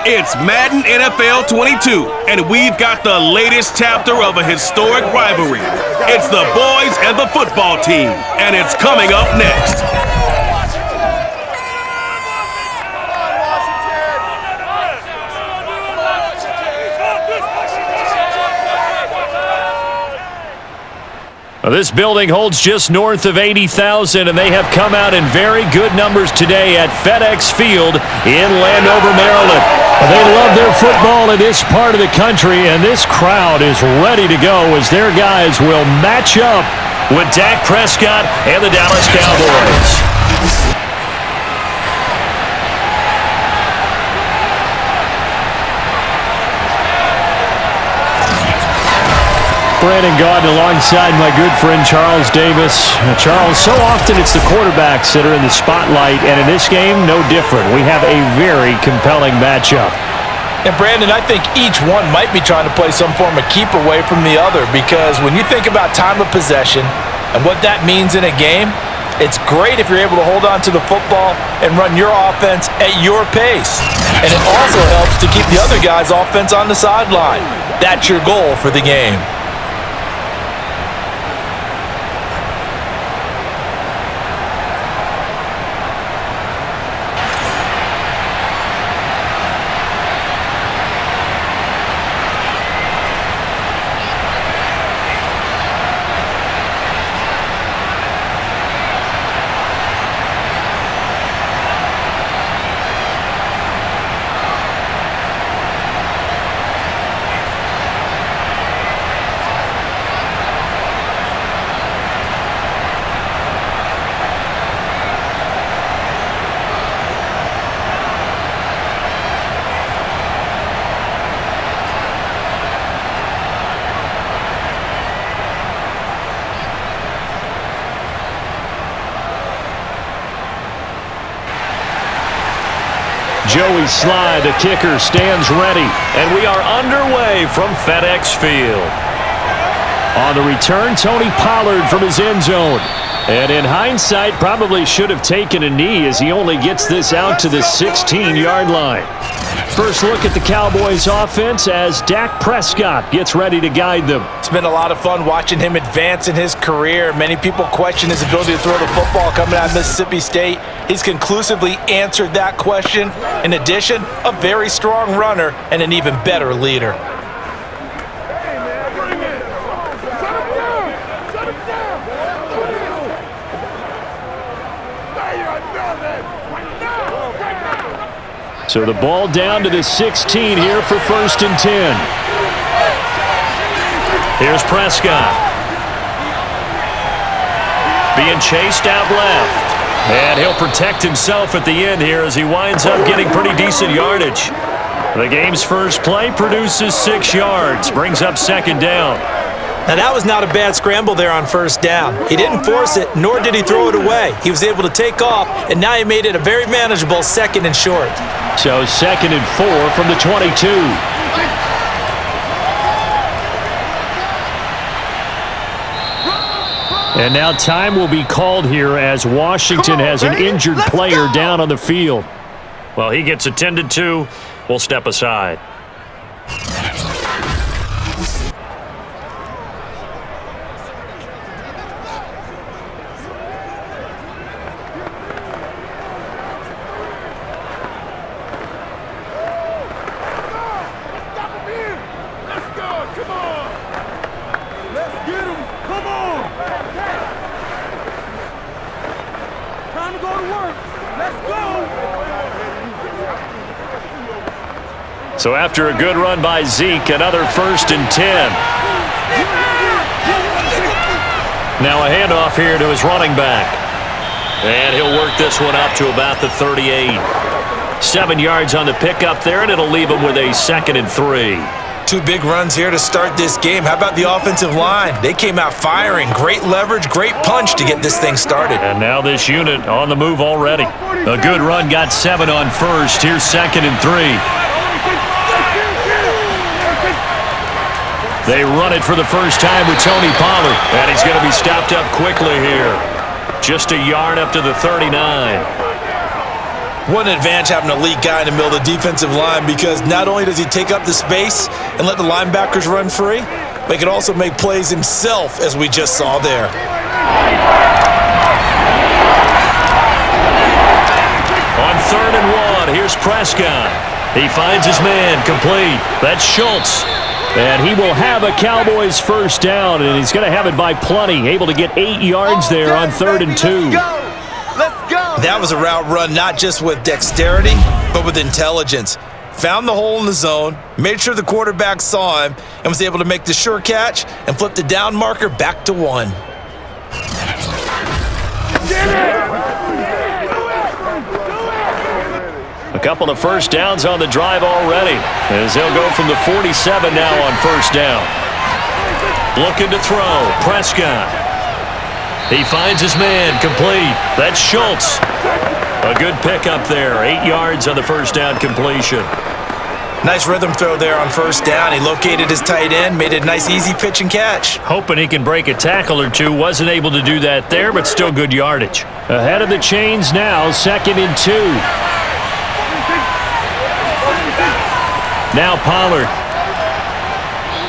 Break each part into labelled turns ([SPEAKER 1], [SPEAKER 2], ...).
[SPEAKER 1] It's Madden NFL 22, and we've got the latest chapter of a historic rivalry. It's the boys and the football team, and it's coming up next.
[SPEAKER 2] This building holds just north of 80,000, and they have come out in very good numbers today at FedEx Field in Landover, Maryland. They love their football in this part of the country, and this crowd is ready to go as their guys will match up with Dak Prescott and the Dallas Cowboys. Brandon Gaudin alongside my good friend Charles Davis. Charles, so often it's the quarterbacks that are in the spotlight, and in this game, no different. We have a very compelling matchup.
[SPEAKER 3] And Brandon, I think each one might be trying to play some form of keep away from the other, because when you think about time of possession and what that means in a game, it's great if you're able to hold on to the football and run your offense at your pace. And it also helps to keep the other guy's offense on the sideline. That's your goal for the game.
[SPEAKER 2] Joey Slye, the kicker, stands ready, and we are underway from FedEx Field. On the return, Tony Pollard from his end zone. And in hindsight, probably should have taken a knee as he only gets this out to the 16-yard line. First look at the Cowboys offense as Dak Prescott gets ready to guide them.
[SPEAKER 3] It's been a lot of fun watching him advance in his career. Many people question his ability to throw the football coming out of Mississippi State. He's conclusively answered that question. In addition, a very strong runner and an even better leader.
[SPEAKER 2] So the ball down to the 16 here for 1st and 10. Here's Prescott. Being chased out left. And he'll protect himself at the end here as he winds up getting pretty decent yardage. The game's first play produces 6 yards, brings up 2nd down.
[SPEAKER 4] Now that was not a bad scramble there on 1st down. He didn't force it, nor did he throw it away. He was able to take off, and now he made it a very manageable 2nd and short.
[SPEAKER 2] So 2nd and 4 from the 22. And now time will be called here as Washington has an injured player down on the field. Well, he gets attended to. We'll step aside. So after a good run by Zeke, another 1st and 10. Now a handoff here to his running back. And he'll work this one up to about the 38. 7 yards on the pickup there, and it'll leave him with a 2nd and 3.
[SPEAKER 3] 2 big runs here to start this game. How about the offensive line? They came out firing. Great leverage, great punch to get this thing started.
[SPEAKER 2] And now this unit on the move already. A good run got 7 on 1st. Here's 2nd and 3. They run it for the first time with Tony Pollard, and he's going to be stopped up quickly here. Just a yard up to the 39.
[SPEAKER 3] What an advantage having an elite guy in the middle of the defensive line, because not only does he take up the space and let the linebackers run free, but he can also make plays himself, as we just saw there.
[SPEAKER 2] On 3rd and 1, here's Prescott. He finds his man, complete. That's Schultz. And he will have a Cowboys first down, and he's going to have it by plenty, able to get 8 yards there on 3rd and 2.
[SPEAKER 3] That was a route run not just with dexterity, but with intelligence. Found the hole in the zone, made sure the quarterback saw him, and was able to make the sure catch and flip the down marker back to 1.
[SPEAKER 2] A couple of first downs on the drive already, as they'll go from the 47 now on first down. Looking to throw, Prescott. He finds his man, complete. That's Schultz. A good pickup there, 8 yards on the first down completion.
[SPEAKER 3] Nice rhythm throw there on first down. He located his tight end, made it a nice easy pitch and catch.
[SPEAKER 2] Hoping he can break a tackle or two. Wasn't able to do that there, but still good yardage. Ahead of the chains now, 2nd and 2. Now Pollard.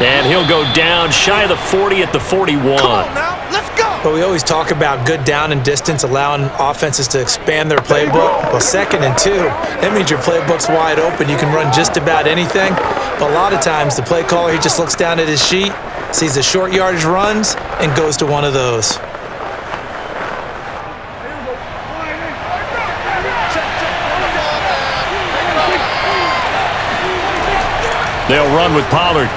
[SPEAKER 2] And he'll go down shy of the 40 at the 41.
[SPEAKER 5] Come on now, let's go.
[SPEAKER 4] But we always talk about good down and distance, allowing offenses to expand their playbook. Well, 2nd and 2, that means your playbook's wide open. You can run just about anything. But a lot of times, the play caller, he just looks down at his sheet, sees the short yardage runs, and goes to one of those.
[SPEAKER 2] They'll run with Pollard.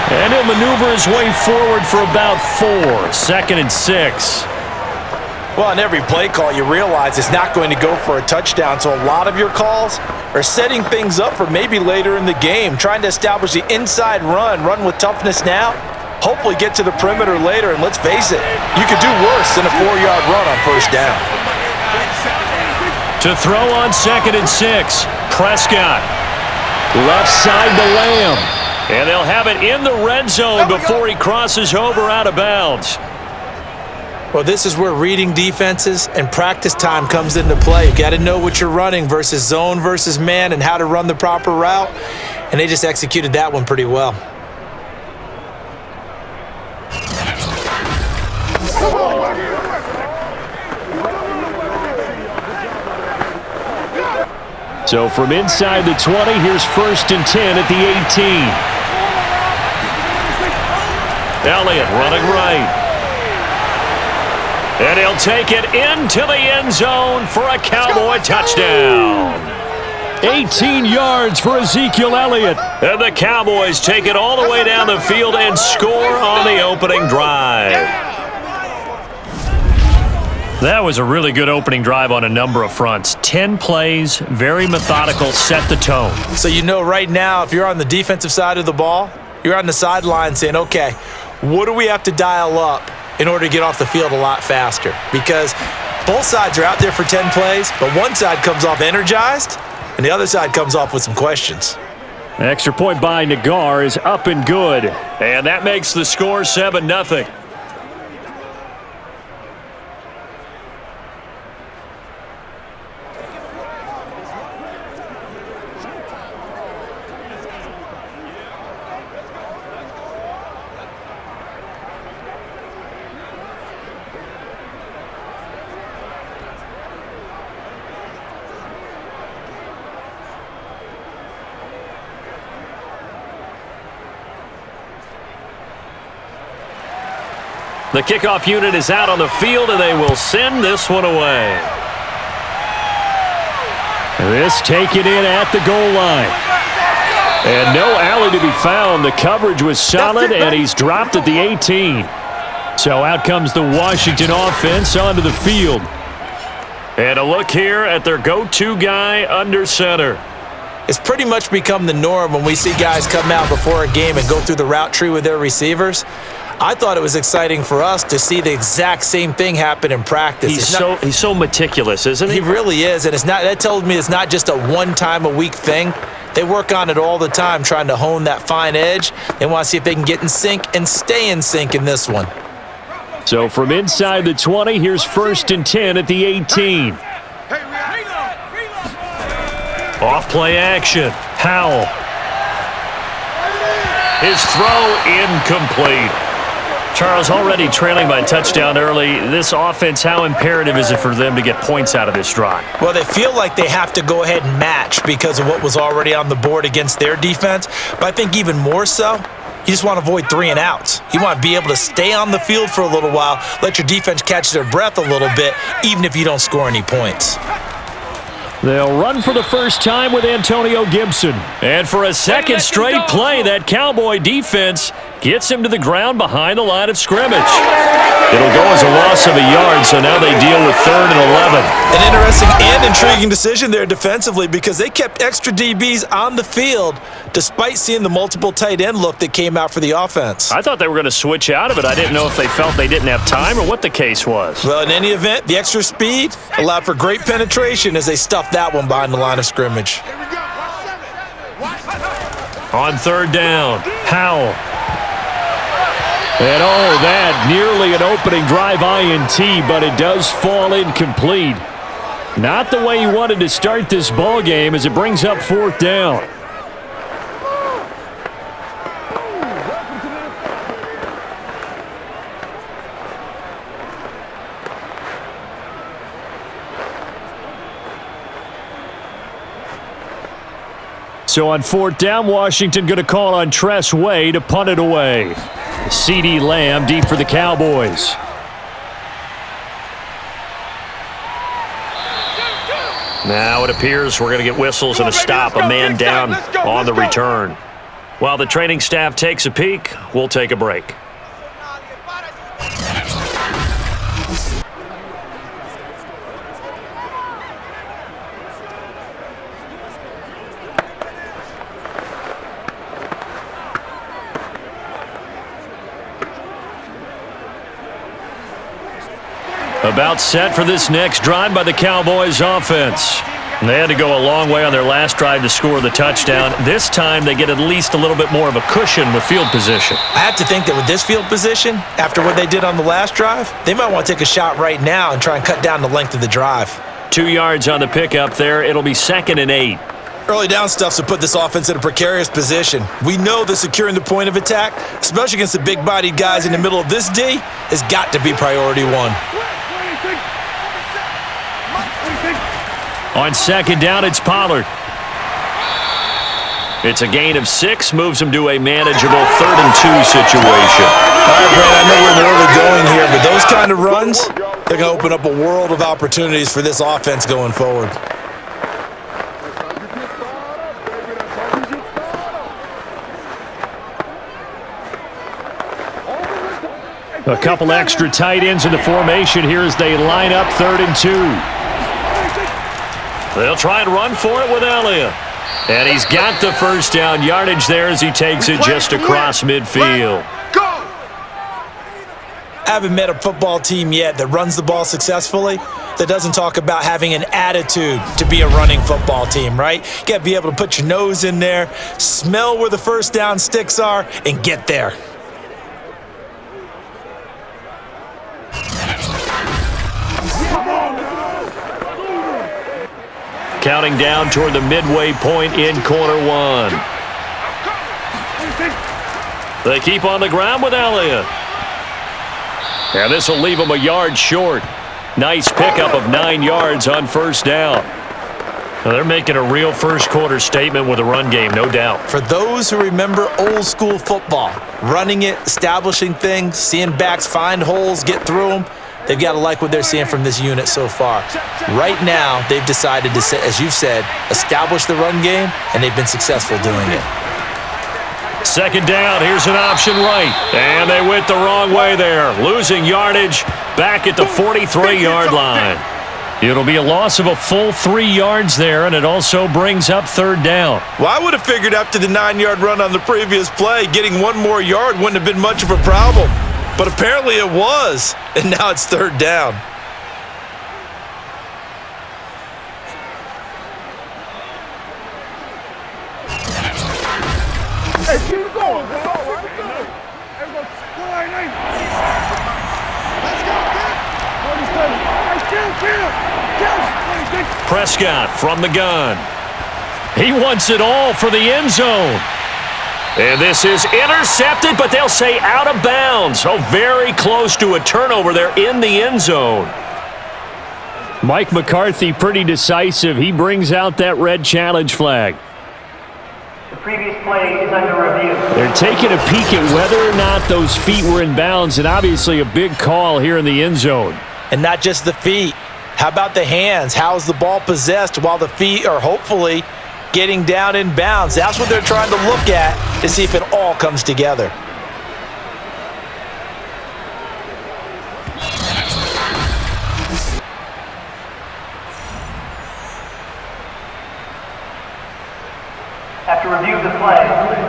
[SPEAKER 2] And he'll maneuver his way forward for about 4. 2nd and 6.
[SPEAKER 3] Well, in every play call, you realize it's not going to go for a touchdown, so a lot of your calls are setting things up for maybe later in the game, trying to establish the inside run with toughness now, hopefully get to the perimeter later, and let's face it, you could do worse than a 4-yard run on first down.
[SPEAKER 2] To throw on 2nd and 6, Prescott. Left side to Lamb. And they'll have it in the red zone before he crosses over out of bounds.
[SPEAKER 4] Well, this is where reading defenses and practice time comes into play. You got to know what you're running versus zone versus man and how to run the proper route. And they just executed that one pretty well.
[SPEAKER 2] So from inside the 20, here's 1st and 10 at the 18. Elliott running right. And he'll take it into the end zone for a Cowboy touchdown. 18 yards for Ezekiel Elliott. And the Cowboys take it all the way down the field and score on the opening drive. That was a really good opening drive on a number of fronts. 10 plays, very methodical, set the tone.
[SPEAKER 4] So you know right now, if you're on the defensive side of the ball, you're on the sideline saying, okay, what do we have to dial up in order to get off the field a lot faster? Because both sides are out there for 10 plays, but one side comes off energized, and the other side comes off with some questions.
[SPEAKER 2] Extra point by Nagar is up and good. And that makes the score 7-0. The kickoff unit is out on the field, and they will send this one away. This taken in at the goal line. And no alley to be found. The coverage was solid, and he's dropped at the 18. So out comes the Washington offense onto the field. And a look here at their go-to guy under center.
[SPEAKER 4] It's pretty much become the norm when we see guys come out before a game and go through the route tree with their receivers. I thought it was exciting for us to see the exact same thing happen in practice.
[SPEAKER 2] He's so meticulous, isn't he?
[SPEAKER 4] He really is, and that tells me it's not just a one-time-a-week thing. They work on it all the time, trying to hone that fine edge. They want to see if they can get in sync and stay in sync in this one.
[SPEAKER 2] So from inside the 20, here's 1st and 10 at the 18. Off play action. Howell. His throw incomplete. Charles, already trailing by a touchdown early. This offense, how imperative is it for them to get points out of this drive?
[SPEAKER 4] Well, they feel like they have to go ahead and match because of what was already on the board against their defense. But I think even more so, you just want to avoid 3 and outs. You want to be able to stay on the field for a little while, let your defense catch their breath a little bit, even if you don't score any points.
[SPEAKER 2] They'll run for the first time with Antonio Gibson. And for a second straight play, that Cowboy defense gets him to the ground behind the line of scrimmage. It'll go as a loss of a yard, so now they deal with 3rd and 11.
[SPEAKER 4] An interesting and intriguing decision there defensively because they kept extra DBs on the field despite seeing the multiple tight end look that came out for the offense.
[SPEAKER 2] I thought they were going to switch out of it. I didn't know if they felt they didn't have time or what the case was.
[SPEAKER 4] Well, in any event, the extra speed allowed for great penetration as they stuffed that one behind the line of scrimmage.
[SPEAKER 2] On 3rd down, Howell. And that nearly an opening drive INT, but it does fall incomplete. Not the way he wanted to start this ball game as it brings up 4th down. So on 4th down, Washington going to call on Tress Way to punt it away. CeeDee Lamb deep for the Cowboys. Now it appears we're going to get whistles and a stop, a man down on the return. While the training staff takes a peek, we'll take a break. About set for this next drive by the Cowboys offense. They had to go a long way on their last drive to score the touchdown. This time they get at least a little bit more of a cushion with field position.
[SPEAKER 4] I have to think that with this field position, after what they did on the last drive, they might want to take a shot right now and try and cut down the length of the drive.
[SPEAKER 2] 2 yards on the pickup there. It'll be 2nd and 8.
[SPEAKER 4] Early down stuff to put this offense in a precarious position. We know that securing the point of attack, especially against the big-bodied guys in the middle of this D, has got to be priority 1.
[SPEAKER 2] On 2nd down, it's Pollard. It's a gain of 6, moves him to a manageable 3rd and 2 situation.
[SPEAKER 4] All right, Brad, I know we're in the early going here, but those kind of runs, they're going to open up a world of opportunities for this offense going forward.
[SPEAKER 2] A couple extra tight ends in the formation here as they line up 3rd and 2. They'll try and run for it with Elliott. And he's got the first down yardage there as he takes it just across midfield.
[SPEAKER 4] I haven't met a football team yet that runs the ball successfully that doesn't talk about having an attitude to be a running football team, right? You got to be able to put your nose in there, smell where the first down sticks are, and get there.
[SPEAKER 2] Counting down toward the midway point in corner 1. They keep on the ground with Elliott. And this will leave them a yard short. Nice pickup of 9 yards on 1st down. Now they're making a real first quarter statement with a run game, no doubt.
[SPEAKER 4] For those who remember old school football, running it, establishing things, seeing backs find holes, get through them, they've got to like what they're seeing from this unit so far. Right now, they've decided to, as you've said, establish the run game, and they've been successful doing it.
[SPEAKER 2] 2nd down, here's an option right. And they went the wrong way there. Losing yardage back at the 43-yard line. It'll be a loss of a full 3 yards there, and it also brings up 3rd down.
[SPEAKER 4] Well, I would have figured after the 9-yard run on the previous play, getting 1 more yard wouldn't have been much of a problem. But apparently it was, and now it's 3rd down.
[SPEAKER 5] Hey, keep going, bro.
[SPEAKER 2] Prescott from the gun. He wants it all for the end zone. And this is intercepted, but they'll say out of bounds. Oh, very close to a turnover there in the end zone. Mike McCarthy pretty decisive. He brings out that red challenge flag.
[SPEAKER 6] The previous play is under review.
[SPEAKER 2] They're taking a peek at whether or not those feet were in bounds, and obviously a big call here in the end zone.
[SPEAKER 4] And not just the feet. How about the hands? How's the ball possessed while the feet are hopefully getting down in bounds? That's what they're trying to look at to see if it all comes together.
[SPEAKER 6] After review of the play,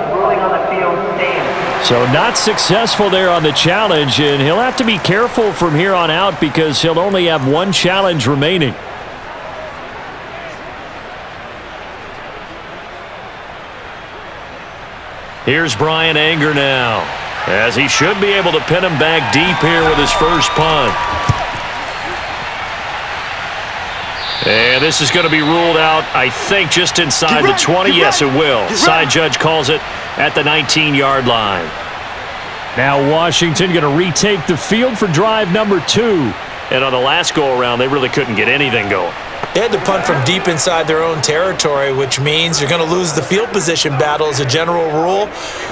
[SPEAKER 6] the ruling on the field stands.
[SPEAKER 2] So not successful there on the challenge, and he'll have to be careful from here on out because he'll only have one challenge remaining. Here's Brian Anger now, as he should be able to pin him back deep here with his first punt. And this is going to be ruled out, I think, just inside the 20. Yes, it will. Side judge calls it at the 19-yard line. Now Washington going to retake the field for drive number 2. And on the last go-around, they really couldn't get anything going.
[SPEAKER 4] They had to punt from deep inside their own territory, which means you're going to lose the field position battle as a general rule.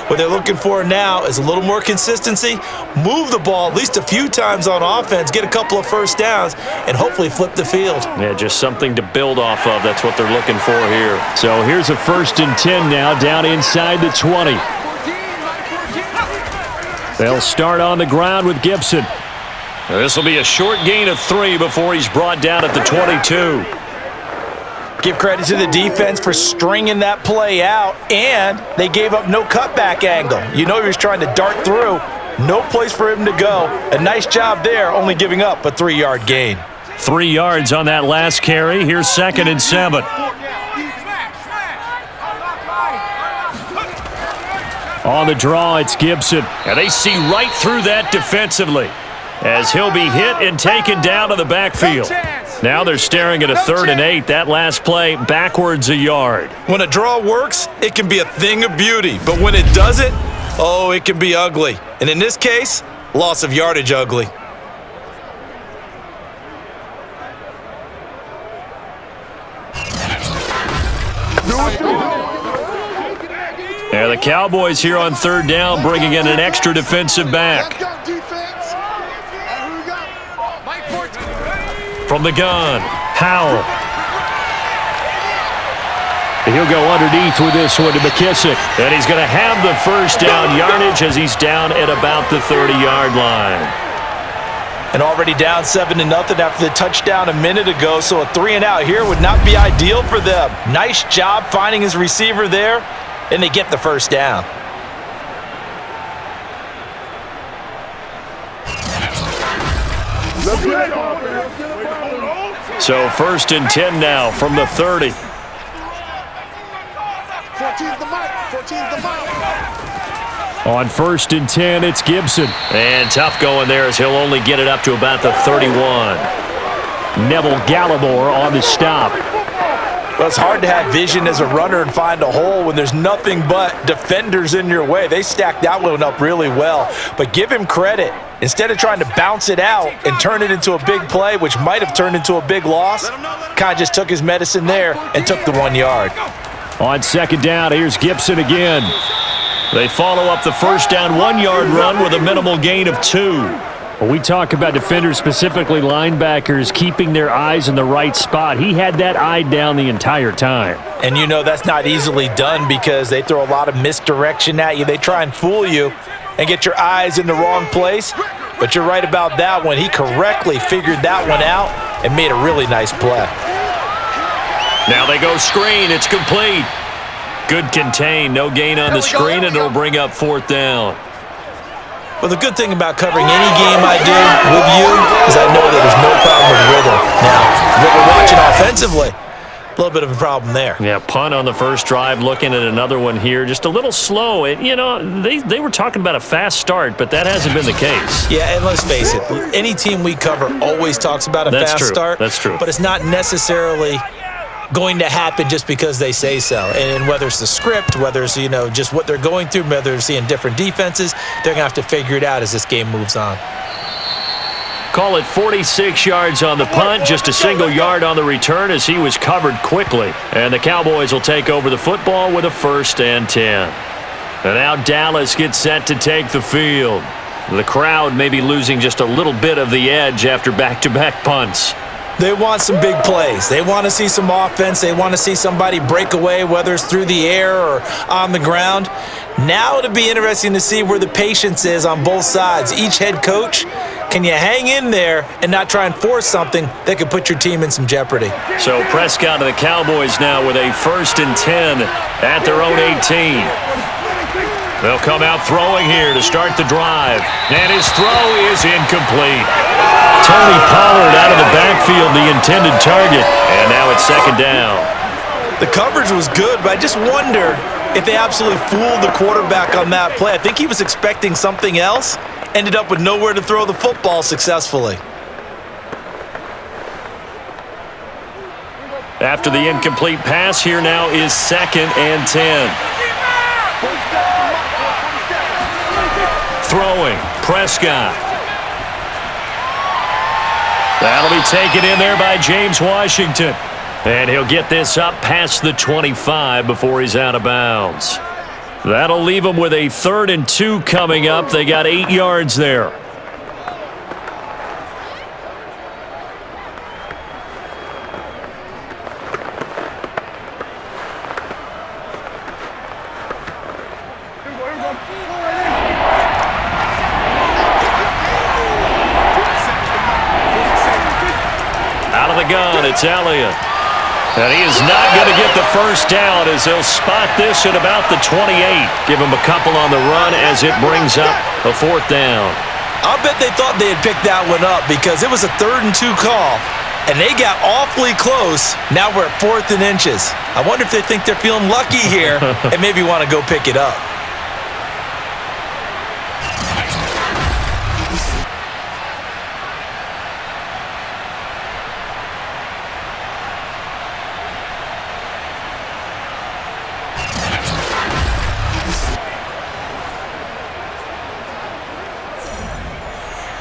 [SPEAKER 4] What they're looking for now is a little more consistency, move the ball at least a few times on offense, get a couple of first downs, and hopefully flip the field.
[SPEAKER 2] Yeah, just something to build off of. That's what they're looking for here. So here's a 1st and 10 now, down inside the 20. They'll start on the ground with Gibson. This will be a short gain of 3 before he's brought down at the 22.
[SPEAKER 4] Give credit to the defense for stringing that play out, and they gave up no cutback angle. You know he was trying to dart through. No place for him to go. A nice job there, only giving up a 3-yard gain.
[SPEAKER 2] 3 yards on that last carry. Here's 2nd and 7. On the draw, it's Gibson. And they see right through that defensively, as he'll be hit and taken down to the backfield. Now they're staring at a 3rd and 8. That last play, backwards a yard.
[SPEAKER 4] When a draw works, it can be a thing of beauty. But when it doesn't, oh, it can be ugly. And in this case, loss of yardage ugly.
[SPEAKER 2] Yeah, the Cowboys here on 3rd down, bringing in an extra defensive back. From the gun, Howell. He'll go underneath with this one to McKissick. And he's going to have the first down yardage as he's down at about the 30-yard line.
[SPEAKER 4] And already down 7-0 after the touchdown a minute ago, so a 3-and-out here would not be ideal for them. Nice job finding his receiver there, and they get the first down.
[SPEAKER 2] So 1st and 10 now from the 30.
[SPEAKER 5] 14's the mic. 14's the mic.
[SPEAKER 2] On 1st and 10, it's Gibson. And tough going there as he'll only get it up to about the 31. Neville Gallimore on the stop.
[SPEAKER 4] Well, it's hard to have vision as a runner and find a hole when there's nothing but defenders in your way. They stacked that one up really well. But give him credit. Instead of trying to bounce it out and turn it into a big play, which might have turned into a big loss, kind of just took his medicine there and took the 1 yard.
[SPEAKER 2] On 2nd down, here's Gibson again. They follow up the first down 1-yard run with a minimal gain of 2. When we talk about defenders, specifically linebackers, keeping their eyes in the right spot, he had that eye down the entire time.
[SPEAKER 4] And you know that's not easily done because they throw a lot of misdirection at you. They try and fool you and get your eyes in the wrong place. But you're right about that one. He correctly figured that one out and made a really nice play.
[SPEAKER 2] Now they go screen. It's complete. Good contain. No gain on the screen, and it'll bring up 4th down.
[SPEAKER 4] Well, the good thing about covering any game I do with you is I know that there's no problem with rhythm. Now, what we're watching offensively, a little bit of a problem there.
[SPEAKER 2] Yeah, punt on the first drive, looking at another one here. Just a little slow. You know, they were talking about a fast start, but that hasn't been the case.
[SPEAKER 4] Yeah, and let's face it, any team we cover always talks about a fast start.
[SPEAKER 2] That's true.
[SPEAKER 4] But it's not necessarily going to happen just because they say so. And whether it's the script, whether it's, just what they're going through, whether they're seeing different defenses, they're going to have to figure it out as this game moves on.
[SPEAKER 2] Call it 46 yards on the punt, just a single yard on the return as he was covered quickly. And the Cowboys will take over the football with a 1st and 10. And now Dallas gets set to take the field. The crowd may be losing just a little bit of the edge after back-to-back punts.
[SPEAKER 4] They want some big plays. They want to see some offense. They want to see somebody break away, whether it's through the air or on the ground. Now it'll be interesting to see where the patience is on both sides. Each head coach, can you hang in there and not try and force something that could put your team in some jeopardy?
[SPEAKER 2] So Prescott and the Cowboys now with a 1st and 10 at their own 18. They'll come out throwing here to start the drive. And his throw is incomplete. Tony Pollard out of the backfield, the intended target. And now it's 2nd down.
[SPEAKER 4] The coverage was good, but I just wonder if they absolutely fooled the quarterback on that play. I think he was expecting something else. Ended up with nowhere to throw the football successfully.
[SPEAKER 2] After the incomplete pass, here now is 2nd and 10. Throwing, Prescott. That'll be taken in there by James Washington. And he'll get this up past the 25 before he's out of bounds. That'll leave him with a 3rd and 2 coming up. They got 8 yards there. Out of the gun, it's Elliott. And he is not going to get the 1st down as they'll spot this at about the 28. Give him a couple on the run as it brings up a 4th down.
[SPEAKER 4] I'll bet they thought they had picked that one up because it was a 3rd and 2 call, and they got awfully close. Now we're at 4th and inches. I wonder if they think they're feeling lucky here and maybe want to go pick it up.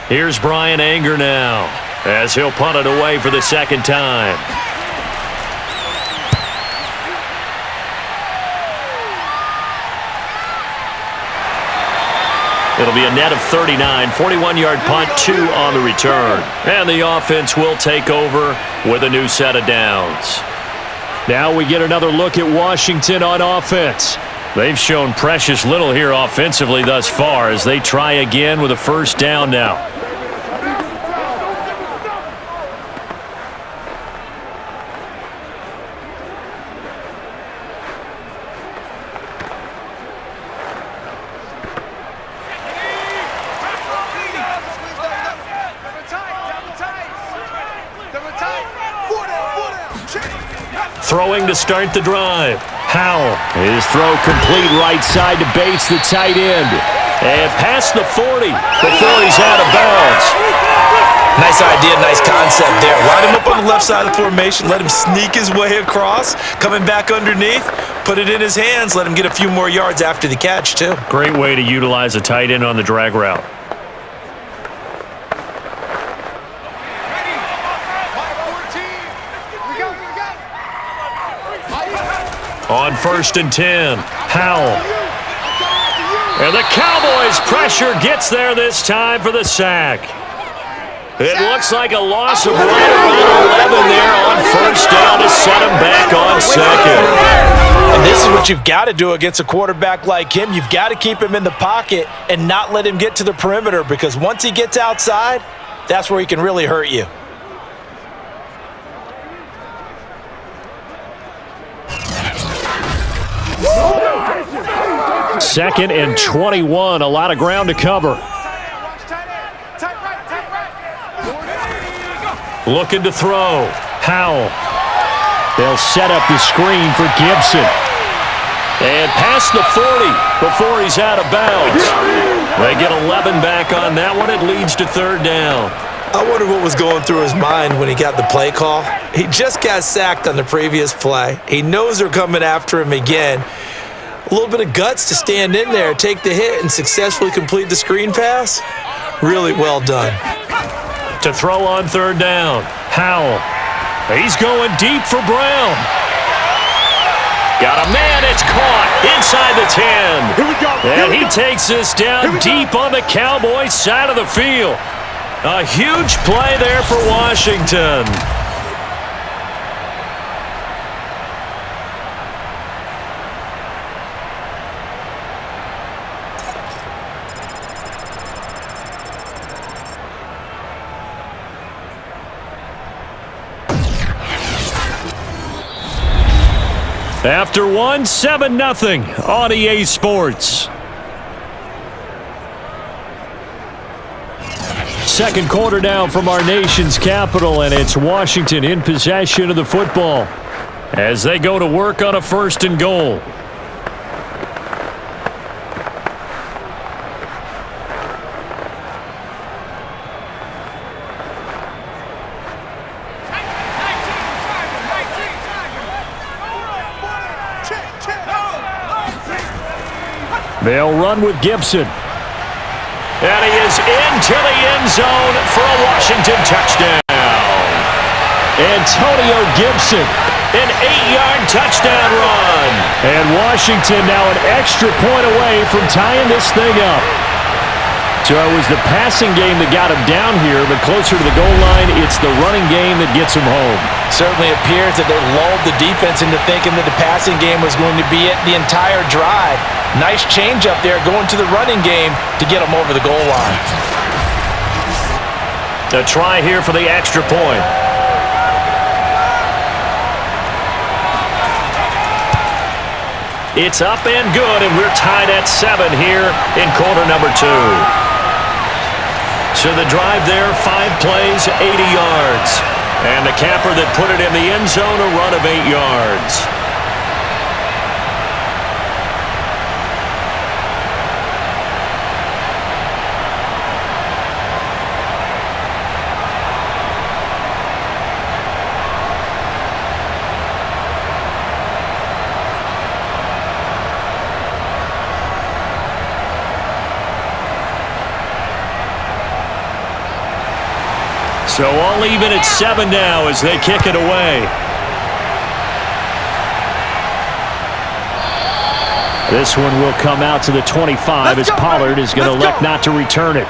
[SPEAKER 2] Here's Brian Anger now as he'll punt it away for the 2nd time. It'll be a net of 39, 41-yard punt, 2 on the return. And the offense will take over with a new set of downs. Now we get another look at Washington on offense. They've shown precious little here offensively thus far as they try again with a 1st down now. Throwing to start the drive. Howell. His throw complete right side to Bates, the tight end. And past the 40 before he's out of bounds.
[SPEAKER 4] Nice idea, nice concept there. Line him up on the left side of the formation, let him sneak his way across, coming back underneath, put it in his hands, let him get a few more yards after the catch, too.
[SPEAKER 2] Great way to utilize a tight end on the drag route. On 1st and 10, Howell. And the Cowboys' pressure gets there this time for the sack. It looks like a loss of right around 11 there on 1st down to set him back on 2nd.
[SPEAKER 4] And this is what you've got to do against a quarterback like him. You've got to keep him in the pocket and not let him get to the perimeter because once he gets outside, that's where he can really hurt you.
[SPEAKER 2] 2nd and 21, a lot of ground to cover. Looking to throw. Howell. They'll set up the screen for Gibson. And past the 40 before he's out of bounds. They get 11 back on that one. It leads to 3rd down.
[SPEAKER 4] I wonder what was going through his mind when he got the play call. He just got sacked on the previous play. He knows they're coming after him again. A little bit of guts to stand in there, take the hit, and successfully complete the screen pass. Really well done.
[SPEAKER 2] To throw on third down, Howell. He's going deep for Brown. Got a man, it's caught inside the 10.
[SPEAKER 5] Here we go.
[SPEAKER 2] And he takes this down deep on the Cowboys side of the field. A huge play there for Washington. After one, 7-0 on EA Sports. Second quarter now from our nation's capital, and it's Washington in possession of the football as they go to work on a 1st and goal. They'll run with Gibson. And he is into the end zone for a Washington touchdown. Antonio Gibson, an 8-yard touchdown run. And Washington now an extra point away from tying this thing up. So it was the passing game that got him down here, but closer to the goal line, it's the running game that gets him home.
[SPEAKER 3] Certainly appears that they lulled the defense into thinking that the passing game was going to be it the entire drive. Nice change up there going to the running game to get them over the goal line.
[SPEAKER 2] A try here for the extra point. It's up and good, and we're tied at 7 here in quarter number 2. So the drive there, 5 plays, 80 yards. And the capper that put it in the end zone, a run of 8 yards. So all even at 7 now as they kick it away. This one will come out to the 25 as Pollard is going to elect not to return it.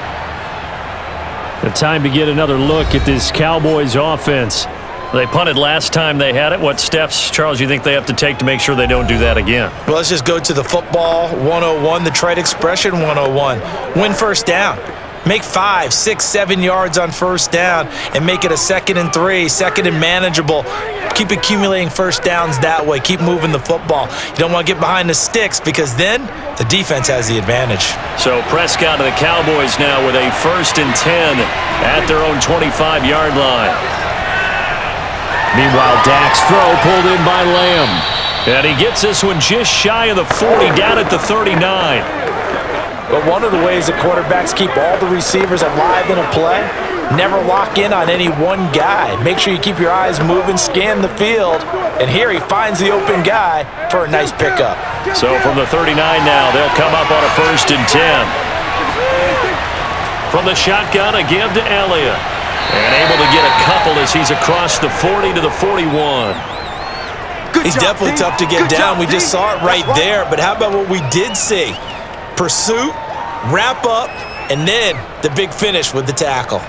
[SPEAKER 2] The time to get another look at this Cowboys offense. They punted last time they had it. What steps, Charles, you think they have to take to make sure they don't do that again?
[SPEAKER 4] Well, let's just go to the football 101, the trade expression 101. Win first down. Make 5, 6, 7 yards on first down and make it a 2nd and 3, 2nd and manageable. Keep accumulating first downs that way. Keep moving the football. You don't want to get behind the sticks because then the defense has the advantage.
[SPEAKER 2] So Prescott of the Cowboys now with a 1st and 10 at their own 25-yard line. Meanwhile, Dak's throw pulled in by Lamb. And he gets this one just shy of the 40, down at the 39.
[SPEAKER 3] But one of the ways that quarterbacks keep all the receivers alive in a play, never lock in on any one guy. Make sure you keep your eyes moving, scan the field, and here he finds the open guy for a nice pickup.
[SPEAKER 2] So from the 39 now, they'll come up on a 1st and 10. From the shotgun, a give to Elliott. And able to get a couple as he's across the 40 to the 41.
[SPEAKER 4] He's definitely tough to get down. We just saw it right there. But how about what we did see? Pursuit, wrap up, and then the big finish with the tackle.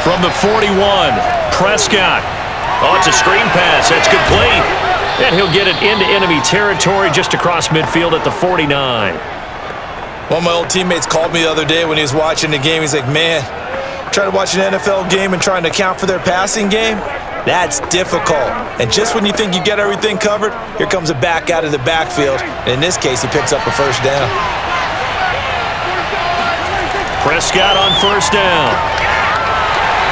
[SPEAKER 2] From the 41, Prescott. Oh, it's a screen pass. That's complete. And he'll get it into enemy territory just across midfield at the 49.
[SPEAKER 4] One of my old teammates called me the other day when he was watching the game. He's like, man, trying to watch an NFL game and trying to account for their passing game, That's difficult. And just when you think you get everything covered, here comes a back out of the backfield. And in this case, he picks up a first down.
[SPEAKER 2] Prescott on first down.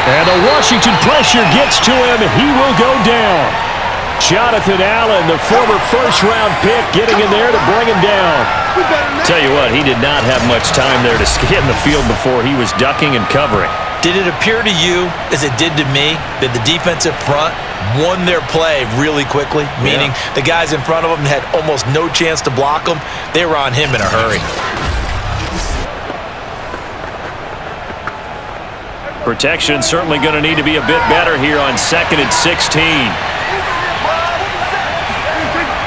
[SPEAKER 2] And the Washington pressure gets to him. He will go down. Jonathan Allen, the former first-round pick, getting in there to bring him down. Tell you what, he did not have much time there to get in the field before he was ducking and covering.
[SPEAKER 4] Did it appear to you, as it did to me, that the defensive front won their play really quickly? Meaning the guys in front of them had almost no chance to block him. They were on him in a hurry.
[SPEAKER 2] Protection certainly going to need to be a bit better here on 2nd and 16.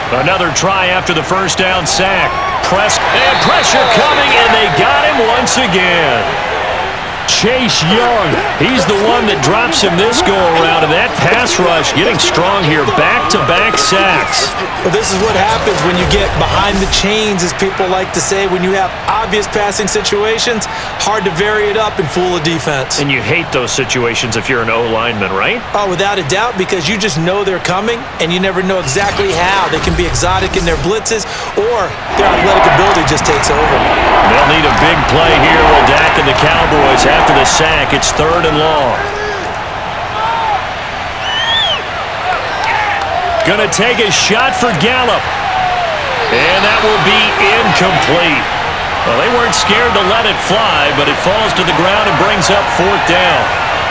[SPEAKER 2] Another try after the first down sack. Pressure coming, and they got him once again. Chase Young, he's the one that drops him this go-around, and that pass rush getting strong here. Back-to-back sacks.
[SPEAKER 4] Well, this is what happens when you get behind the chains, as people like to say. When you have obvious passing situations, hard to vary it up and fool a defense.
[SPEAKER 2] And you hate those situations if you're an O-lineman, right?
[SPEAKER 4] Oh, without a doubt, because you just know they're coming, and you never know exactly how. They can be exotic in their blitzes, or their athletic ability just takes over.
[SPEAKER 2] They'll need a big play here with Dak and the Cowboys after the sack. It's 3rd and long. Gonna take a shot for Gallup. And that will be incomplete. Well, they weren't scared to let it fly, but it falls to the ground and brings up 4th down.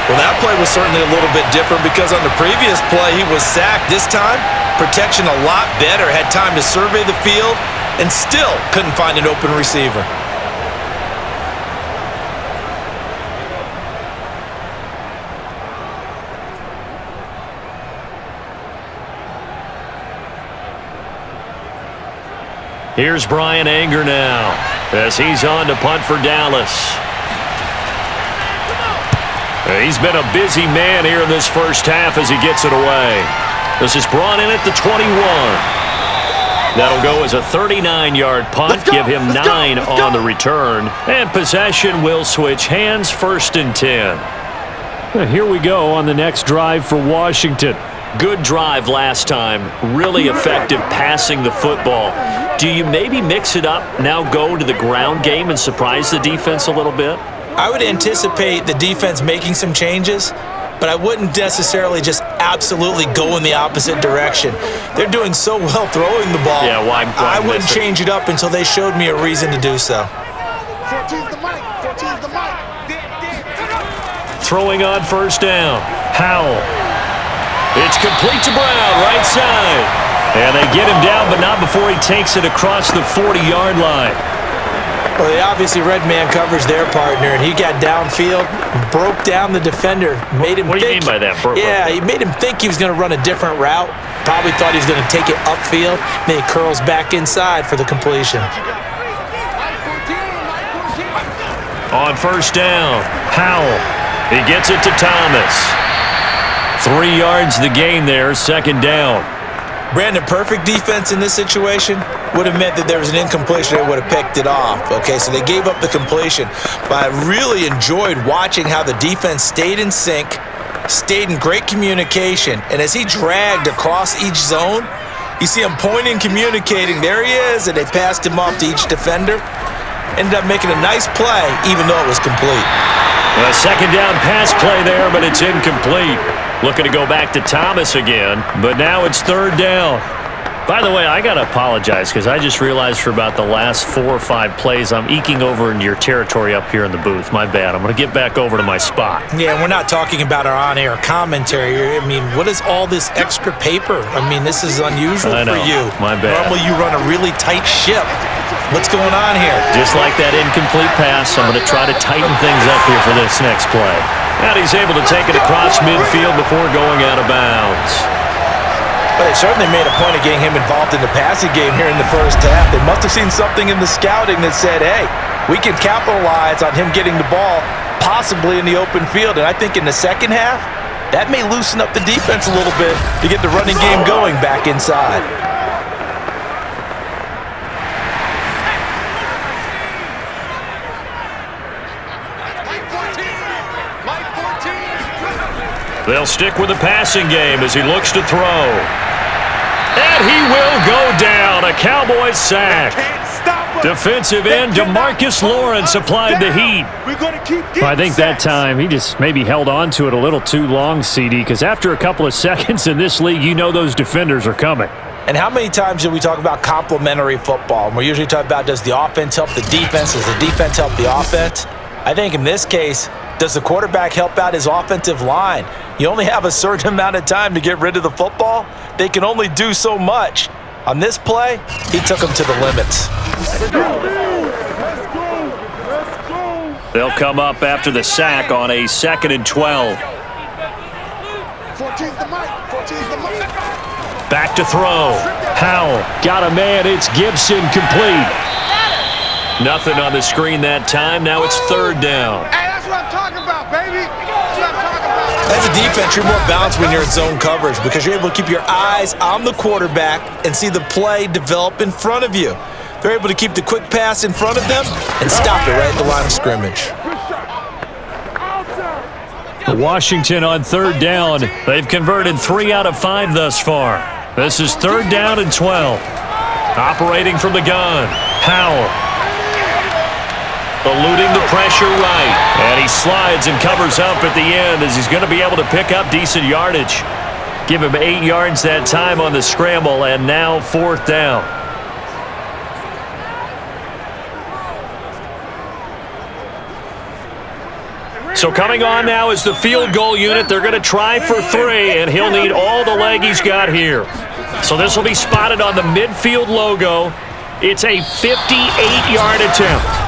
[SPEAKER 4] Well, that play was certainly a little bit different because on the previous play, he was sacked. This time, protection a lot better. Had time to survey the field and still couldn't find an open receiver.
[SPEAKER 2] Here's Brian Anger now as he's on to punt for Dallas. He's been a busy man here in this first half as he gets it away. This is brought in at the 21. That'll go as a 39-yard punt, give him 9 on the return. And possession will switch hands, 1st and 10. Here we go on the next drive for Washington. Good drive last time. Really effective passing the football. Do you maybe mix it up, now go to the ground game and surprise the defense a little bit?
[SPEAKER 4] I would anticipate the defense making some changes, but I wouldn't necessarily just absolutely go in the opposite direction. They're doing so well throwing the ball.
[SPEAKER 2] Yeah, why
[SPEAKER 4] I wouldn't change it up until they showed me a reason to do so.
[SPEAKER 5] 14's the mic. 14's the mic.
[SPEAKER 2] Throwing on first down. Howell. It's complete to Brown, right side. And they get him down, but not before he takes it across the 40-yard line.
[SPEAKER 4] Well, they obviously read man coverage their partner, and he got downfield, broke down the defender, made him
[SPEAKER 2] What do you mean by that?
[SPEAKER 4] Yeah, he made him think he was going to run a different route. Probably thought he was going to take it upfield. Then he curls back inside for the completion.
[SPEAKER 2] On first down, Howell. He gets it to Thomas. 3 yards the gain there, 2nd down.
[SPEAKER 4] Brandon, perfect defense in this situation would have meant that there was an incompletion. They would have picked it off. Okay, so they gave up the completion. But I really enjoyed watching how the defense stayed in sync, stayed in great communication. And as he dragged across each zone, you see him pointing, communicating. There he is, and they passed him off to each defender. Ended up making a nice play, even though it was complete.
[SPEAKER 2] A 2nd down pass play there, but it's incomplete. Looking to go back to Thomas again, but now it's 3rd down. By the way, I got to apologize because I just realized for about the last 4 or 5 plays, I'm eking over into your territory up here in the booth. My bad. I'm going to get back over to my spot.
[SPEAKER 4] Yeah, we're not talking about our on-air commentary. I mean, what is all this extra paper? I mean, this is unusual
[SPEAKER 2] I know.
[SPEAKER 4] for you.
[SPEAKER 2] My bad.
[SPEAKER 4] Normally you run a really tight ship. What's going on here?
[SPEAKER 2] Just like that incomplete pass, I'm going to try to tighten things up here for this next play. And he's able to take it across midfield before going out of bounds.
[SPEAKER 4] But they certainly made a point of getting him involved in the passing game here in the first half. They must have seen something in the scouting that said, hey, we can capitalize on him getting the ball possibly in the open field. And I think in the second half, that may loosen up the defense a little bit to get the running game going back inside.
[SPEAKER 2] They'll stick with the passing game as he looks to throw. And he will go down. A Cowboys sack. Defensive end DeMarcus Lawrence applied the heat. I think that time he just maybe held on to it a little too long, CD, because after a couple of seconds in this league, you know those defenders are coming.
[SPEAKER 4] And how many times do we talk about complementary football? And we're usually talking about, does the offense help the defense? Does the defense help the offense? I think in this case, does the quarterback help out his offensive line? You only have a certain amount of time to get rid of the football. They can only do so much. On this play, he took them to the limits.
[SPEAKER 2] They'll come up after the sack on a 2nd and 12.
[SPEAKER 5] 14's the mic. 14's the mic.
[SPEAKER 2] Back to throw. Howell got a man. It's Gibson, complete. Nothing on the screen that time. Now it's 3rd down.
[SPEAKER 5] Hey, that's what I'm talking about, baby. That's what I'm talking about.
[SPEAKER 4] As a defense, you're more balanced when you're in zone coverage because you're able to keep your eyes on the quarterback and see the play develop in front of you. They're able to keep the quick pass in front of them and stop it right at the line of scrimmage.
[SPEAKER 2] Washington on 3rd down. They've converted 3 out of 5 thus far. This is 3rd down and 12. Operating from the gun. Howell. Eluding the pressure right. And he slides and covers up at the end as he's going to be able to pick up decent yardage. Give him 8 yards that time on the scramble, and now 4th down. So coming on now is the field goal unit. They're going to try for 3, and he'll need all the leg he's got here. So this will be spotted on the midfield logo. It's a 58-yard attempt.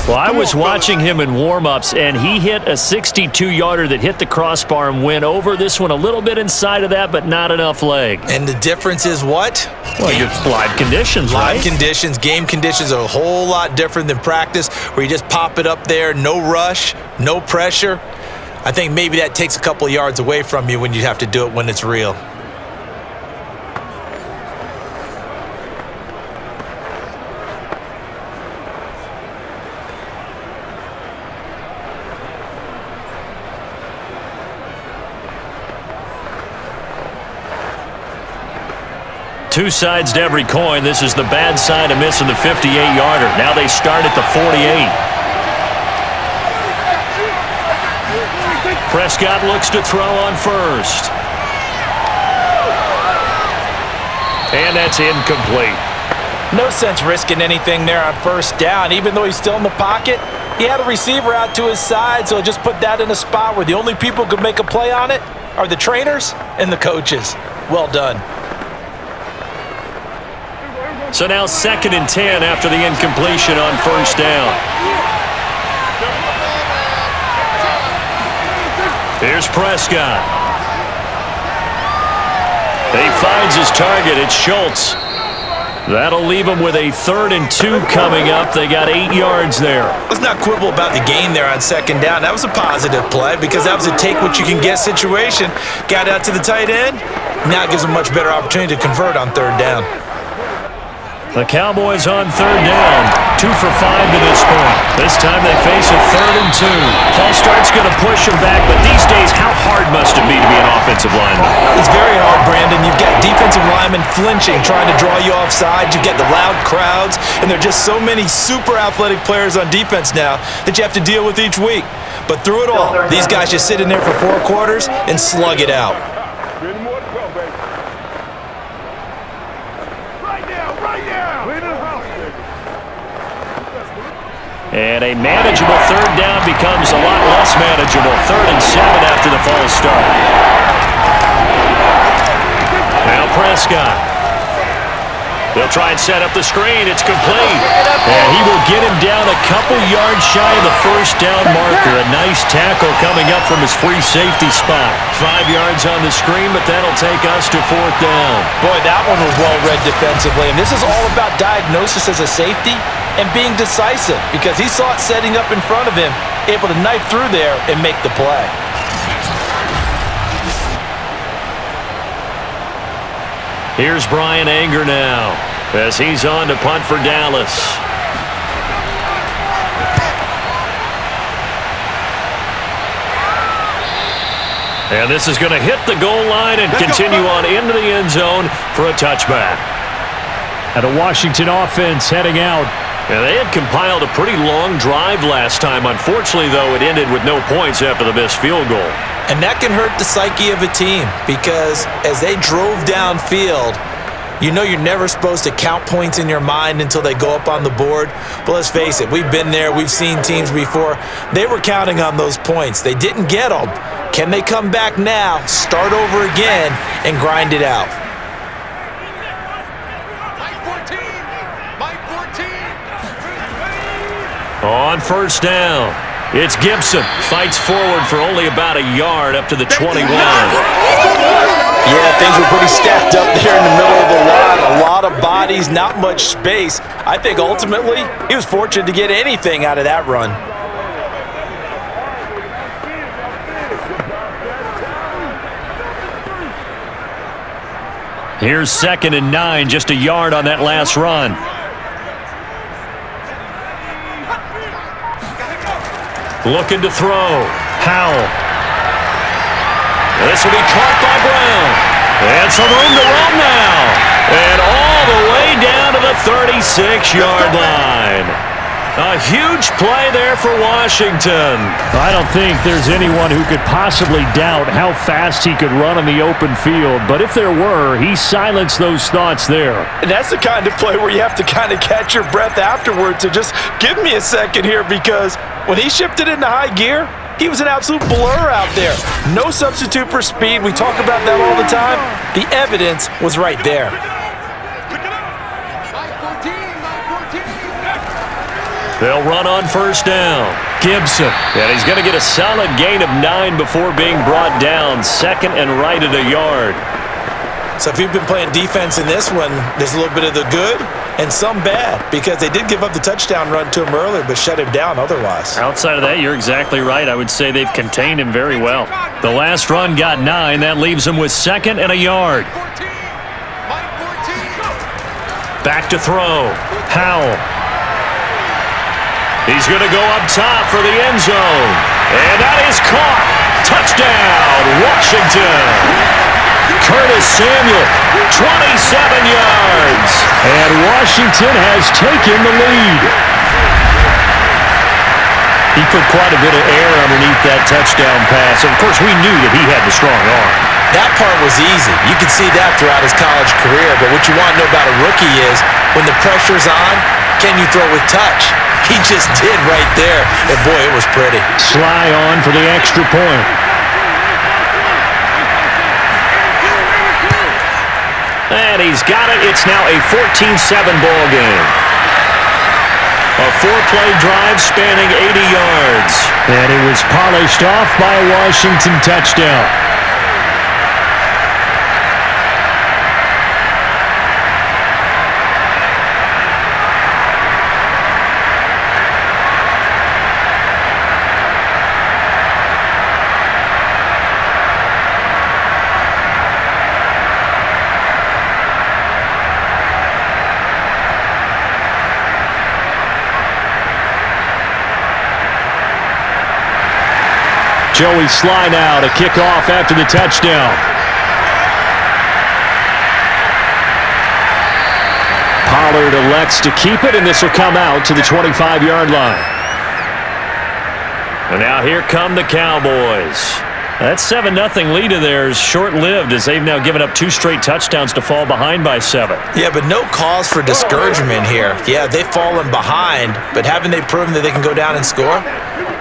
[SPEAKER 2] Well, I was watching him in warm-ups, and he hit a 62-yarder that hit the crossbar and went over. This one a little bit inside of that, but not enough leg.
[SPEAKER 4] And the difference is what?
[SPEAKER 2] Well, your live conditions, right?
[SPEAKER 4] Live conditions, game conditions are a whole lot different than practice where you just pop it up there, no rush, no pressure. I think maybe that takes a couple of yards away from you when you have to do it when it's real.
[SPEAKER 2] Two sides to every coin. This is the bad side of missing the 58-yarder. Now they start at the 48. Prescott looks to throw on first. And that's incomplete.
[SPEAKER 3] No sense risking anything there on 1st down. Even though he's still in the pocket, he had a receiver out to his side, so just put that in a spot where the only people who can make a play on it are the trainers and the coaches. Well done.
[SPEAKER 2] So now 2nd and 10 after the incompletion on 1st down. Here's Prescott. He finds his target. It's Schultz. That'll leave him with a 3rd and 2 coming up. They got 8 yards there.
[SPEAKER 4] Let's not quibble about the gain there on 2nd down. That was a positive play because that was a take-what-you-can-get situation. Got out to the tight end. Now it gives them a much better opportunity to convert on 3rd down.
[SPEAKER 2] The Cowboys on 3rd down. 2 for 5 to this point. This time they face a 3rd and 2. False start's going to push him back, but these days, how hard must it be to be an offensive lineman?
[SPEAKER 4] It's very hard, Brandon. You've got defensive linemen flinching, trying to draw you offside. You've got the loud crowds, and there are just so many super athletic players on defense now that you have to deal with each week. But through it all, these guys just sit in there for 4 quarters and slug it out.
[SPEAKER 2] And a manageable 3rd down becomes a lot less manageable. 3rd and 7 after the false start. Now Prescott. They'll try and set up the screen. It's complete. And he will get him down a couple yards shy of the 1st down marker. A nice tackle coming up from his free safety spot. 5 yards on the screen, but that'll take us to 4th down.
[SPEAKER 3] Boy, that one was well read defensively. And this is all about diagnosis as a safety and being decisive because he saw it setting up in front of him, able to knife through there and make the play.
[SPEAKER 2] Here's Brian Anger now as he's on to punt for Dallas. And this is going to hit the goal line and continue on into the end zone for a touchback. And the Washington offense heading out.
[SPEAKER 3] And they had compiled a pretty long drive last time. Unfortunately, though, it ended with no points after the missed field goal.
[SPEAKER 4] And that can hurt the psyche of a team because as they drove downfield, you know you're never supposed to count points in your mind until they go up on the board. But let's face it, we've been there. We've seen teams before. They were counting on those points. They didn't get them. Can they come back now, start over again, and grind it out?
[SPEAKER 2] On first down, it's Gibson. Fights forward for only about a yard up to the 21.
[SPEAKER 4] Yeah, things were pretty stacked up there in the middle of the line. A lot of bodies, not much space. I think ultimately he was fortunate to get anything out of that run.
[SPEAKER 2] Here's 2nd and 9, just a yard on that last run. Looking to throw. Howell. This will be caught by Brown. And some room to run now. And all the way down to the 36-yard line. A huge play there for Washington.
[SPEAKER 7] I don't think there's anyone who could possibly doubt how fast he could run on the open field. But if there were, he silenced those thoughts there.
[SPEAKER 4] And that's the kind of play where you have to kind of catch your breath afterward to just give me a second here, because when he shifted into high gear, he was an absolute blur out there. No substitute for speed. We talk about that all the time. The evidence was right there.
[SPEAKER 2] They'll run on first down. Gibson. And he's going to get a solid gain of 9 before being brought down. 2nd and right at a yard.
[SPEAKER 4] So if you've been playing defense in this one, there's a little bit of the good and some bad, because they did give up the touchdown run to him earlier but shut him down otherwise.
[SPEAKER 2] Outside of that, you're exactly right. I would say they've contained him very well. The last run got 9. That leaves him with 2nd and a yard. Back to throw. Howell. He's going to go up top for the end zone. And that is caught. Touchdown, Washington. Curtis Samuel, 27 yards.
[SPEAKER 7] And Washington has taken the lead.
[SPEAKER 2] He put quite a bit of air underneath that touchdown pass. Of course, we knew that he had the strong arm.
[SPEAKER 4] That part was easy. You could see that throughout his college career. But what you want to know about a rookie is when the pressure's on, can you throw with touch? He just did right there. And boy, it was pretty.
[SPEAKER 7] Sly on for the extra point.
[SPEAKER 2] And he's got it. It's now a 14-7 ball game. A 4-play drive spanning 80 yards.
[SPEAKER 7] And it was polished off by a Washington touchdown. Joey Sly now to kick off after the touchdown. Pollard elects to keep it, and this will come out to the 25-yard line.
[SPEAKER 2] And now here come the Cowboys. That 7-0 lead of theirs short-lived, as they've now given up 2 straight touchdowns to fall behind by 7.
[SPEAKER 4] Yeah, but no cause for discouragement here. Yeah, they've fallen behind, but haven't they proven that they can go down and score?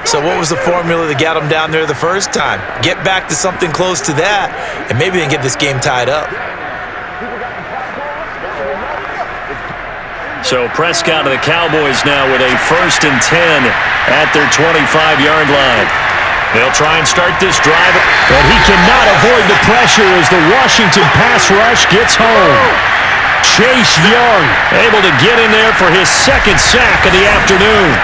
[SPEAKER 4] So what was the formula that got them down there the first time? Get back to something close to that, and maybe they can get this game tied up.
[SPEAKER 2] So Prescott of the Cowboys now with a 1st and 10 at their 25-yard line. They'll try and start this drive.
[SPEAKER 7] But he cannot avoid the pressure as the Washington pass rush gets home. Chase Young
[SPEAKER 2] able to get in there for his 2nd sack of the afternoon.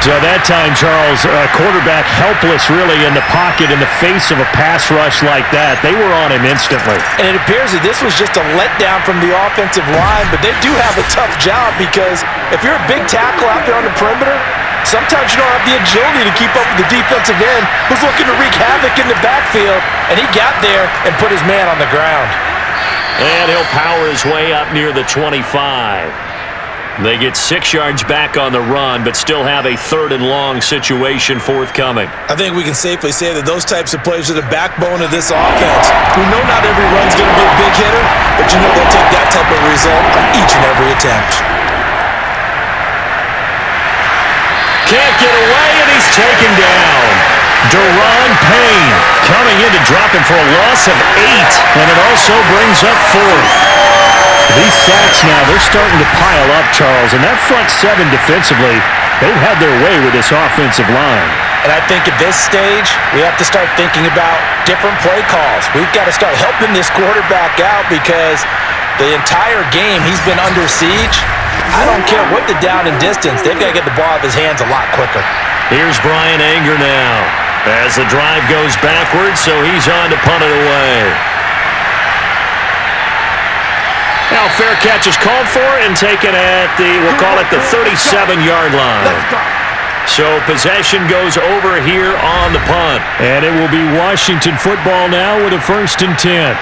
[SPEAKER 7] So that time, Charles, quarterback helpless really in the pocket in the face of a pass rush like that. They were on him instantly.
[SPEAKER 4] And it appears that this was just a letdown from the offensive line, but they do have a tough job, because if you're a big tackle out there on the perimeter,
[SPEAKER 3] sometimes you don't have the agility to keep up with the defensive end who's looking to wreak havoc in the backfield, and he got there and put his man on the ground.
[SPEAKER 2] And he'll power his way up near the 25. They get 6 yards back on the run, but still have a 3rd and long situation forthcoming.
[SPEAKER 4] I think we can safely say that those types of plays are the backbone of this offense. We know not every run's going to be a big hitter, but you know they'll take that type of result on each and every attempt.
[SPEAKER 2] Can't get away, and he's taken down. Deron Payne coming in to drop him for a loss of 8, and it also brings up 4th.
[SPEAKER 7] These sacks now, they're starting to pile up, Charles, and that front 7 defensively, they've had their way with this offensive line.
[SPEAKER 3] And I think at this stage, we have to start thinking about different play calls. We've got to start helping this quarterback out because the entire game he's been under siege. I don't care what the down and distance, they've got to get the ball out of his hands a lot quicker.
[SPEAKER 2] Here's Brian Anger now as the drive goes backwards, so he's on to punt it away. Now fair catch is called for and taken at we'll call it the 37-yard line. So possession goes over here on the punt.
[SPEAKER 7] And it will be Washington football now with a 1st and 10.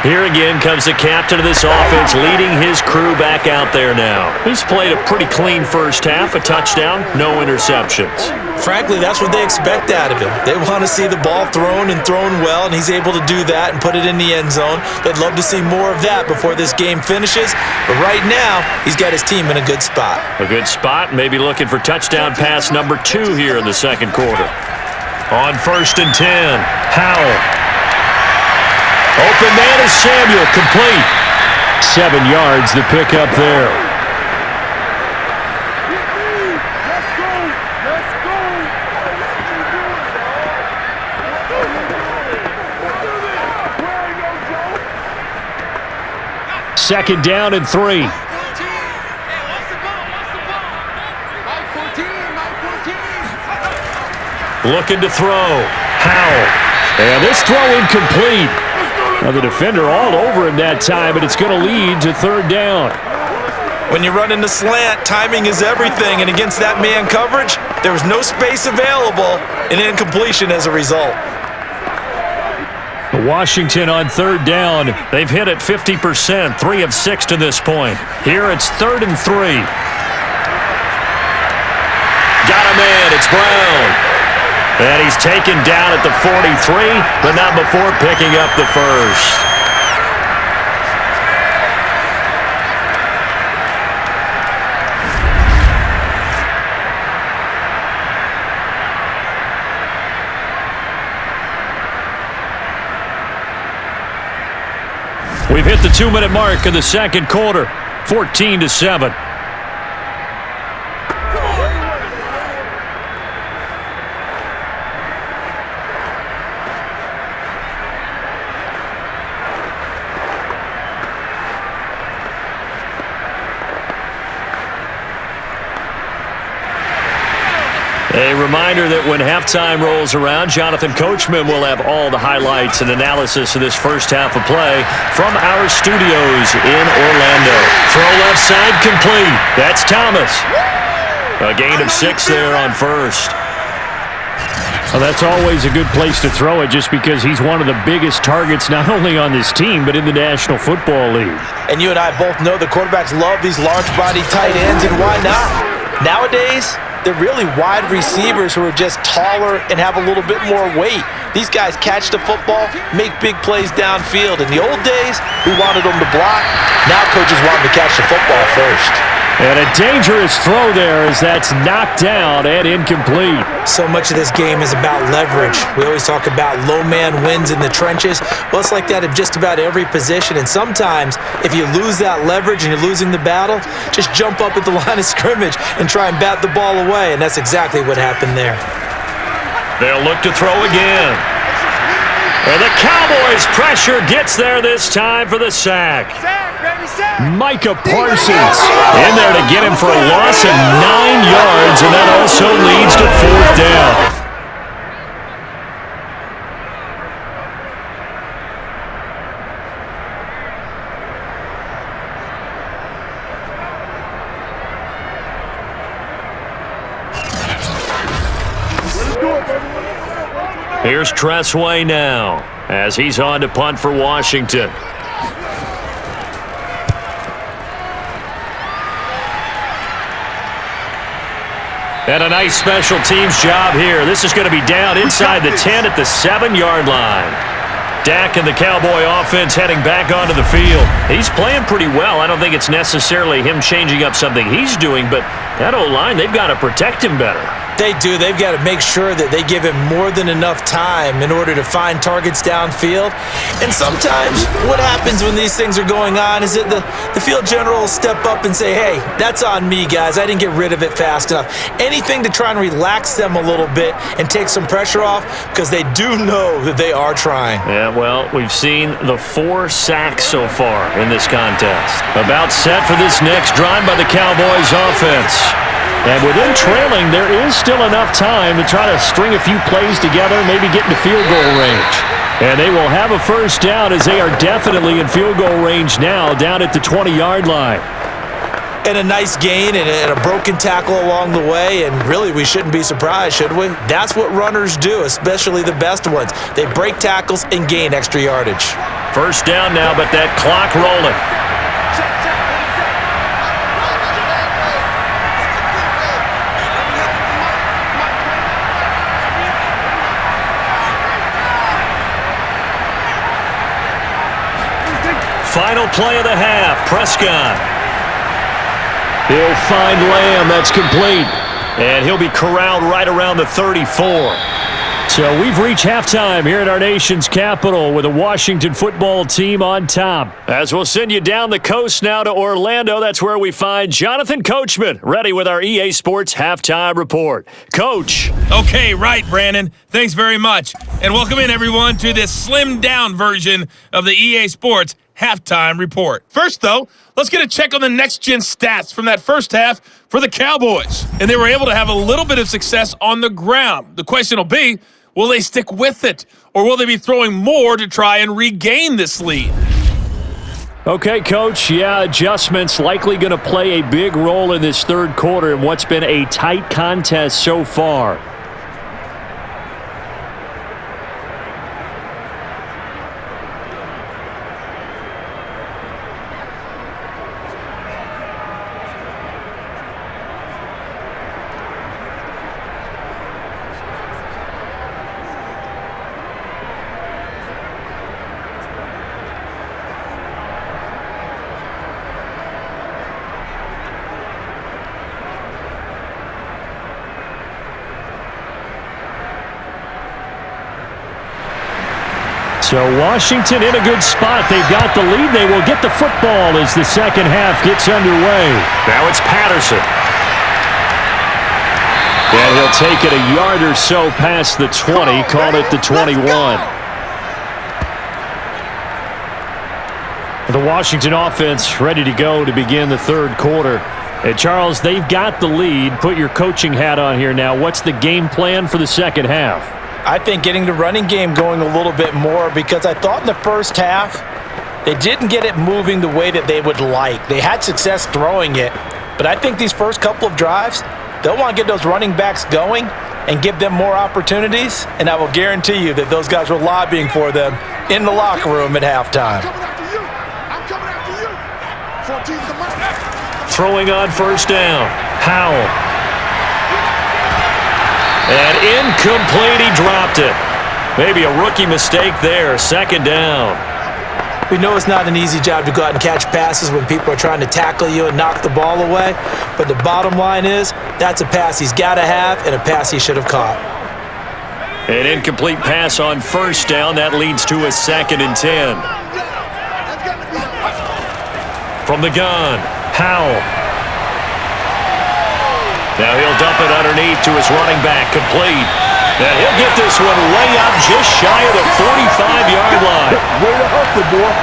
[SPEAKER 2] Here again comes the captain of this offense leading his crew back out there now. He's played a pretty clean first half, a touchdown, no interceptions.
[SPEAKER 4] Frankly, that's what they expect out of him. They want to see the ball thrown and thrown well, and he's able to do that and put it in the end zone. They'd love to see more of that before this game finishes, but right now, he's got his team in a good spot.
[SPEAKER 2] A good spot, maybe looking for touchdown pass number 2 here in the second quarter. On 1st and 10, Howell. Open man is Samuel, complete.
[SPEAKER 7] 7 yards the pickup there. Second down and 3.
[SPEAKER 2] Looking to throw. Howell.
[SPEAKER 7] And this throw incomplete. Now the defender all over him that time, but it's going to lead to 3rd down.
[SPEAKER 4] When you run in the slant, timing is everything, and against that man coverage, there was no space available, and incompletion as a result.
[SPEAKER 7] Washington on 3rd down. They've hit it 50%, 3 of 6 to this point. Here it's 3rd and 3.
[SPEAKER 2] Got a man, it's Brown. And he's taken down at the 43, but not before picking up the first.
[SPEAKER 7] We've hit the 2-minute mark of the second quarter, 14-7.
[SPEAKER 2] A reminder that when halftime rolls around, Jonathan Coachman will have all the highlights and analysis of this first half of play from our studios in Orlando. Throw left side complete. That's Thomas. A gain of 6 there on first.
[SPEAKER 7] Well, that's always a good place to throw it just because he's one of the biggest targets not only on this team but in the National Football League.
[SPEAKER 3] And you and I both know the quarterbacks love these large-body tight ends, and why not? Nowadays, they're really wide receivers who are just taller and have a little bit more weight. These guys catch the football, make big plays downfield. In the old days, we wanted them to block. Now coaches want them to catch the football first.
[SPEAKER 7] And a dangerous throw there as that's knocked down and incomplete.
[SPEAKER 4] So much of this game is about leverage. We always talk about low man wins in the trenches. Well, it's like that at just about every position. And sometimes, if you lose that leverage and you're losing the battle, just jump up at the line of scrimmage and try and bat the ball away. And that's exactly what happened there.
[SPEAKER 2] They'll look to throw again. And the Cowboys' pressure gets there this time for the sack.
[SPEAKER 7] Micah Parsons in there to get him for a loss of 9 yards, and that also leads to 4th down.
[SPEAKER 2] Here's Tressway now as he's on to punt for Washington. And a nice special teams job here. This is going to be down inside the 10 at the 7-yard line. Dak and the Cowboy offense heading back onto the field. He's playing pretty well. I don't think it's necessarily him changing up something he's doing, but that O-line, they've got to protect him better.
[SPEAKER 4] They do. They've got to make sure that they give him more than enough time in order to find targets downfield. And sometimes what happens when these things are going on is that the field general will step up and say, hey, that's on me, guys. I didn't get rid of it fast enough. Anything to try and relax them a little bit and take some pressure off because they do know that they are trying.
[SPEAKER 2] Yeah, well, we've seen the 4 sacks so far in this contest. About set for this next drive by the Cowboys offense. And within trailing, there is still enough time to try to string a few plays together, maybe get into field goal range. And they will have a first down as they are definitely in field goal range now, down at the 20-yard line.
[SPEAKER 4] And a nice gain and a broken tackle along the way, and really we shouldn't be surprised, should we? That's what runners do, especially the best ones. They break tackles and gain extra yardage.
[SPEAKER 2] First down now, but that clock rolling. Final play of the half, Prescott. He'll find Lamb, that's complete. And he'll be corralled right around the 34. So we've reached halftime here at our nation's capital with the Washington football team on top. As we'll send you down the coast now to Orlando, that's where we find Jonathan Coachman, ready with our EA Sports halftime report. Coach.
[SPEAKER 8] Okay, right, Brandon. Thanks very much. And welcome in, everyone, to this slimmed-down version of the EA Sports halftime report. First, though, let's get a check on the next-gen stats from that first half for the Cowboys. And they were able to have a little bit of success on the ground. The question will be, will they stick with it? Or will they be throwing more to try and regain this lead?
[SPEAKER 7] Okay, Coach, adjustments likely going to play a big role in this third quarter in what's been a tight contest so far. So Washington in a good spot. They've got the lead. They will get the football as the second half gets underway.
[SPEAKER 2] Now it's Patterson. And he'll take it a yard or so past the 20, call it the 21. The Washington offense ready to go to begin the third quarter. And Charles, they've got the lead. Put your coaching hat on here now. What's the game plan for the second half?
[SPEAKER 4] I think getting the running game going a little bit more, because I thought in the first half they didn't get it moving the way that they would like. They had success throwing it, but I think these first couple of drives, they'll want to get those running backs going and give them more opportunities, and I will guarantee you that those guys were lobbying for them in the locker room at halftime.
[SPEAKER 5] I'm coming after you. 14's the mark.
[SPEAKER 2] Throwing on first down, Howell. And incomplete, he dropped it. Maybe a rookie mistake there, second down.
[SPEAKER 4] We know it's not an easy job to go out and catch passes when people are trying to tackle you and knock the ball away, but the bottom line is that's a pass he's got to have and a pass he should have caught.
[SPEAKER 2] An incomplete pass on first down, that leads to a 2nd and 10. From the gun, Howell. Now he'll dump it underneath to his running back, complete. And he'll get this one way up just shy of the 45-yard line.
[SPEAKER 5] Way to hustle, boy.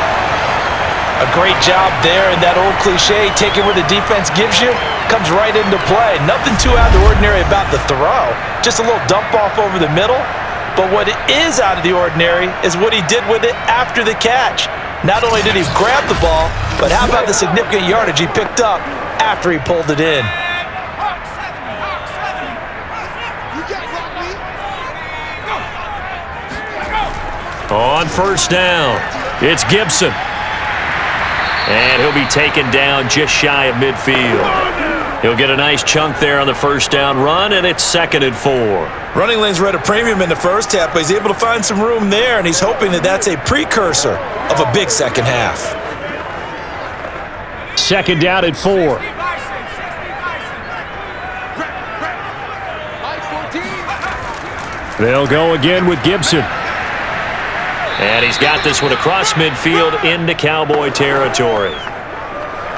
[SPEAKER 4] A great job there, and that old cliche, taking where the defense gives you, comes right into play. Nothing too out of the ordinary about the throw. Just a little dump off over the middle. But what is out of the ordinary is what he did with it after the catch. Not only did he grab the ball, but how about the significant yardage he picked up after he pulled it in.
[SPEAKER 2] On first down, it's Gibson. And he'll be taken down just shy of midfield. He'll get a nice chunk there on the first down run, and it's 2nd and 4.
[SPEAKER 4] Running lanes were at a premium in the first half, but he's able to find some room there, and he's hoping that that's a precursor of a big second half.
[SPEAKER 7] 2nd down and 4. They'll go again with Gibson.
[SPEAKER 2] And he's got this one across midfield into Cowboy territory.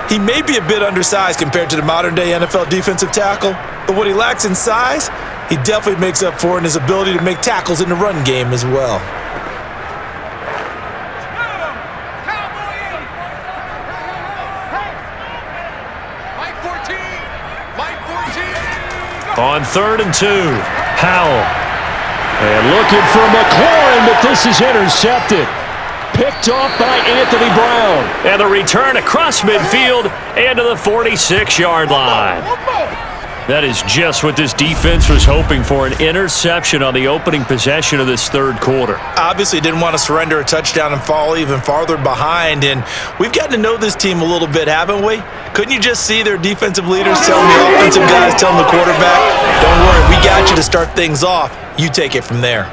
[SPEAKER 4] He may be a bit undersized compared to the modern-day NFL defensive tackle, but what he lacks in size, he definitely makes up for in his ability to make tackles in the run game as well.
[SPEAKER 2] On 3rd and 2,
[SPEAKER 7] Howell. And looking for McLaurin, but this is intercepted. Picked off by Anthony Brown.
[SPEAKER 2] And the return across midfield and to the 46-yard line. That is just what this defense was hoping for, an interception on the opening possession of this third quarter.
[SPEAKER 4] Obviously didn't want to surrender a touchdown and fall even farther behind, and we've gotten to know this team a little bit, haven't we? Couldn't you just see their defensive leaders telling the offensive guys, telling the quarterback, don't worry, we got you to start things off. You take it from there.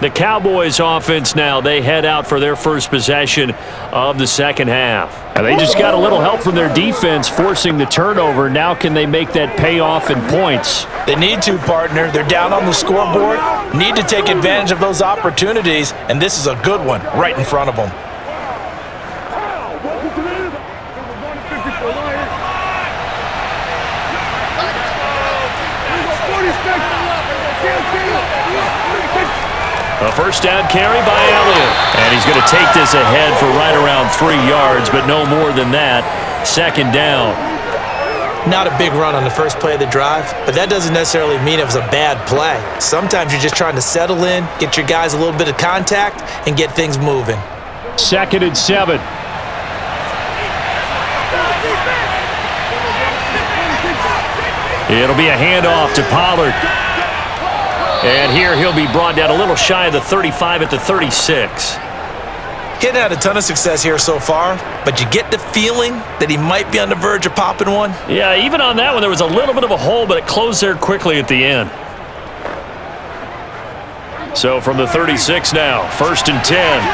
[SPEAKER 2] The Cowboys offense now, they head out for their first possession of the second half.
[SPEAKER 7] And they just got a little help from their defense forcing the turnover. Now can they make that pay off in points?
[SPEAKER 4] They need to, partner. They're down on the scoreboard, need to take advantage of those opportunities, and this is a good one right in front of them.
[SPEAKER 2] A first down carry by Elliott. And he's going to take this ahead for right around 3 yards, but no more than that. 2nd down.
[SPEAKER 4] Not a big run on the first play of the drive, but that doesn't necessarily mean it was a bad play. Sometimes you're just trying to settle in, get your guys a little bit of contact, and get things moving.
[SPEAKER 7] 2nd and 7.
[SPEAKER 2] It'll be a handoff to Pollard. And here he'll be brought down a little shy of the 35 at the 36.
[SPEAKER 4] Hadn't had a ton of success here so far, but you get the feeling that he might be on the verge of popping one.
[SPEAKER 2] Yeah, even on that one, there was a little bit of a hole, but it closed there quickly at the end. So from the 36 now, 1st and 10.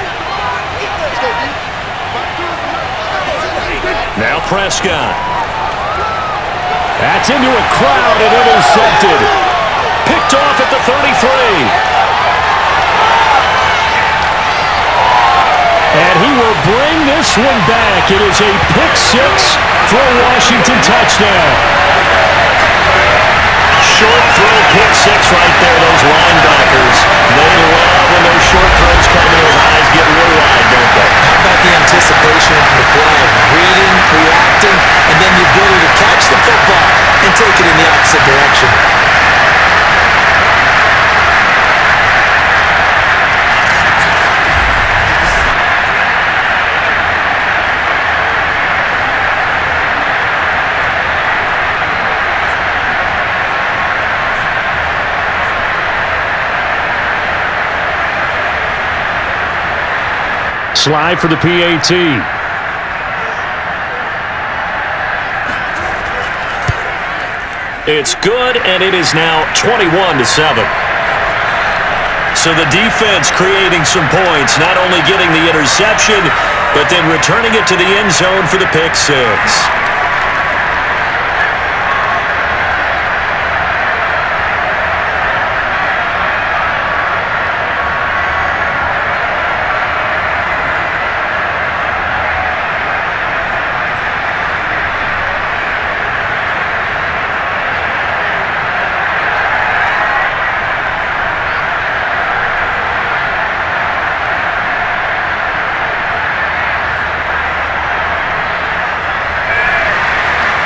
[SPEAKER 2] Now Prescott.
[SPEAKER 7] That's into a crowd and intercepted.
[SPEAKER 2] Picked off at the 33.
[SPEAKER 7] And he will bring this one back. It is a pick 6 for a Washington touchdown.
[SPEAKER 2] Short throw, pick 6 right there. Those linebackers, they love when those short throws come in. Those eyes get real wide, don't they?
[SPEAKER 4] How about the anticipation of the play? Reading, reacting, and then the ability to catch the football and take it in the opposite direction.
[SPEAKER 7] Slide for the PAT.
[SPEAKER 2] It's good, and it is now 21-7. So the defense creating some points, not only getting the interception, but then returning it to the end zone for the pick 6.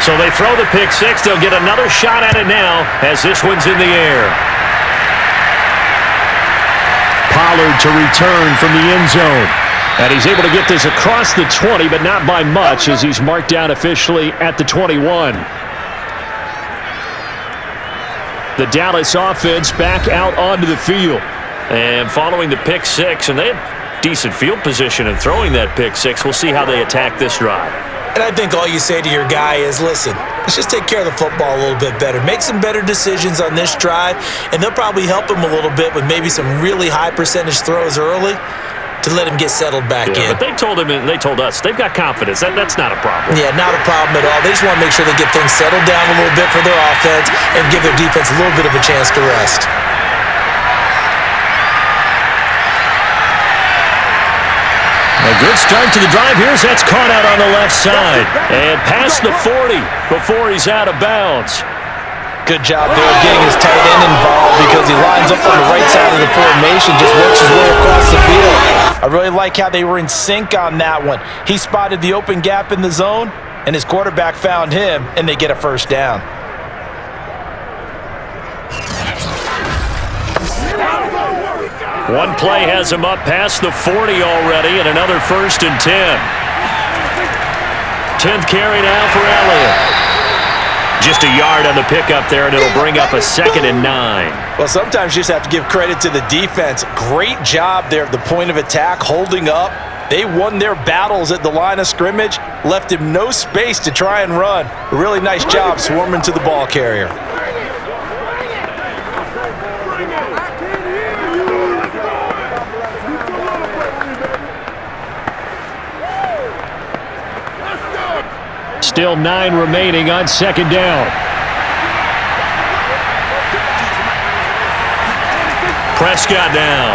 [SPEAKER 2] So they throw the pick 6. They'll get another shot at it now as this one's in the air.
[SPEAKER 7] Pollard to return from the end zone. And he's able to get this across the 20, but not by much as he's marked down officially at the 21. The Dallas offense back out onto the field.
[SPEAKER 2] And following the pick 6, and they had decent field position and throwing that pick six. We'll see how they attack this drive.
[SPEAKER 4] And I think all you say to your guy is, listen, let's just take care of the football a little bit better. Make some better decisions on this drive, and they'll probably help him a little bit with maybe some really high percentage throws early to let him get settled back in.
[SPEAKER 2] But they told him and they told us they've got confidence. That's not a problem.
[SPEAKER 4] Yeah, not a problem at all. They just want to make sure they get things settled down a little bit for their offense and give their defense a little bit of a chance to rest.
[SPEAKER 2] A good start to the drive. That's caught out on the left side. And past the 40 before he's out of bounds.
[SPEAKER 3] Good job there of getting his tight end involved because he lines up on the right side of the formation, just works his way across the field. I really like how they were in sync on that one. He spotted the open gap in the zone, and his quarterback found him, and they get a first down.
[SPEAKER 2] One play has him up past the 40 already, and another 1st and 10. 10th carry now for Elliott. Just a yard on the pickup there, and it'll bring up a 2nd and 9.
[SPEAKER 3] Well, sometimes you just have to give credit to the defense. Great job there at the point of attack, holding up. They won their battles at the line of scrimmage, left him no space to try and run. A really nice job swarming to the ball carrier.
[SPEAKER 2] Still 9 remaining on 2nd down. Prescott now.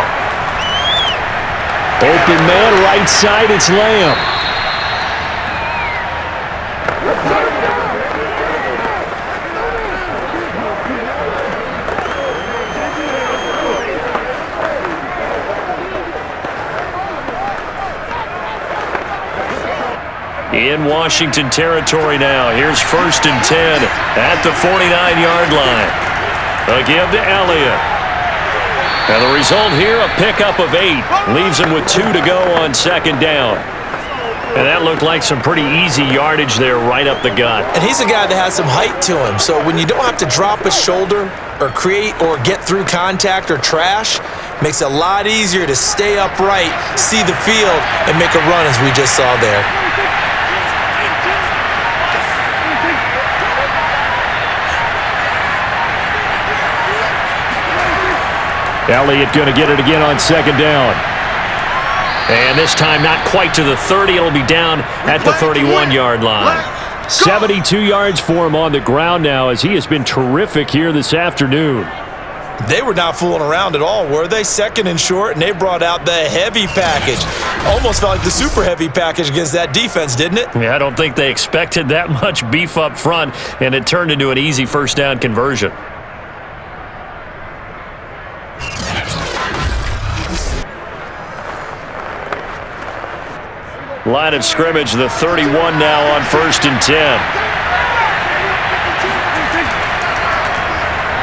[SPEAKER 2] Open man, right side, it's Lamb. In Washington territory now. Here's 1st and 10 at the 49-yard line. A give to Elliott. And the result here, a pickup of 8. Leaves him with 2 to go on 2nd down. And that looked like some pretty easy yardage there right up the gut.
[SPEAKER 4] And he's a guy that has some height to him. So when you don't have to drop a shoulder or create or get through contact or trash, makes it a lot easier to stay upright, see the field, and make a run as we just saw there.
[SPEAKER 2] Elliott going to get it again on 2nd down. And this time not quite to the 30. It'll be down at the 31-yard line. 72 yards for him on the ground now as he has been terrific here this afternoon.
[SPEAKER 4] They were not fooling around at all, were they? 2nd and short, and they brought out the heavy package. Almost felt like the super heavy package against that defense, didn't it?
[SPEAKER 2] Yeah, I don't think they expected that much beef up front, and it turned into an easy 1st down conversion. Line of scrimmage, the 31 now on 1st and 10.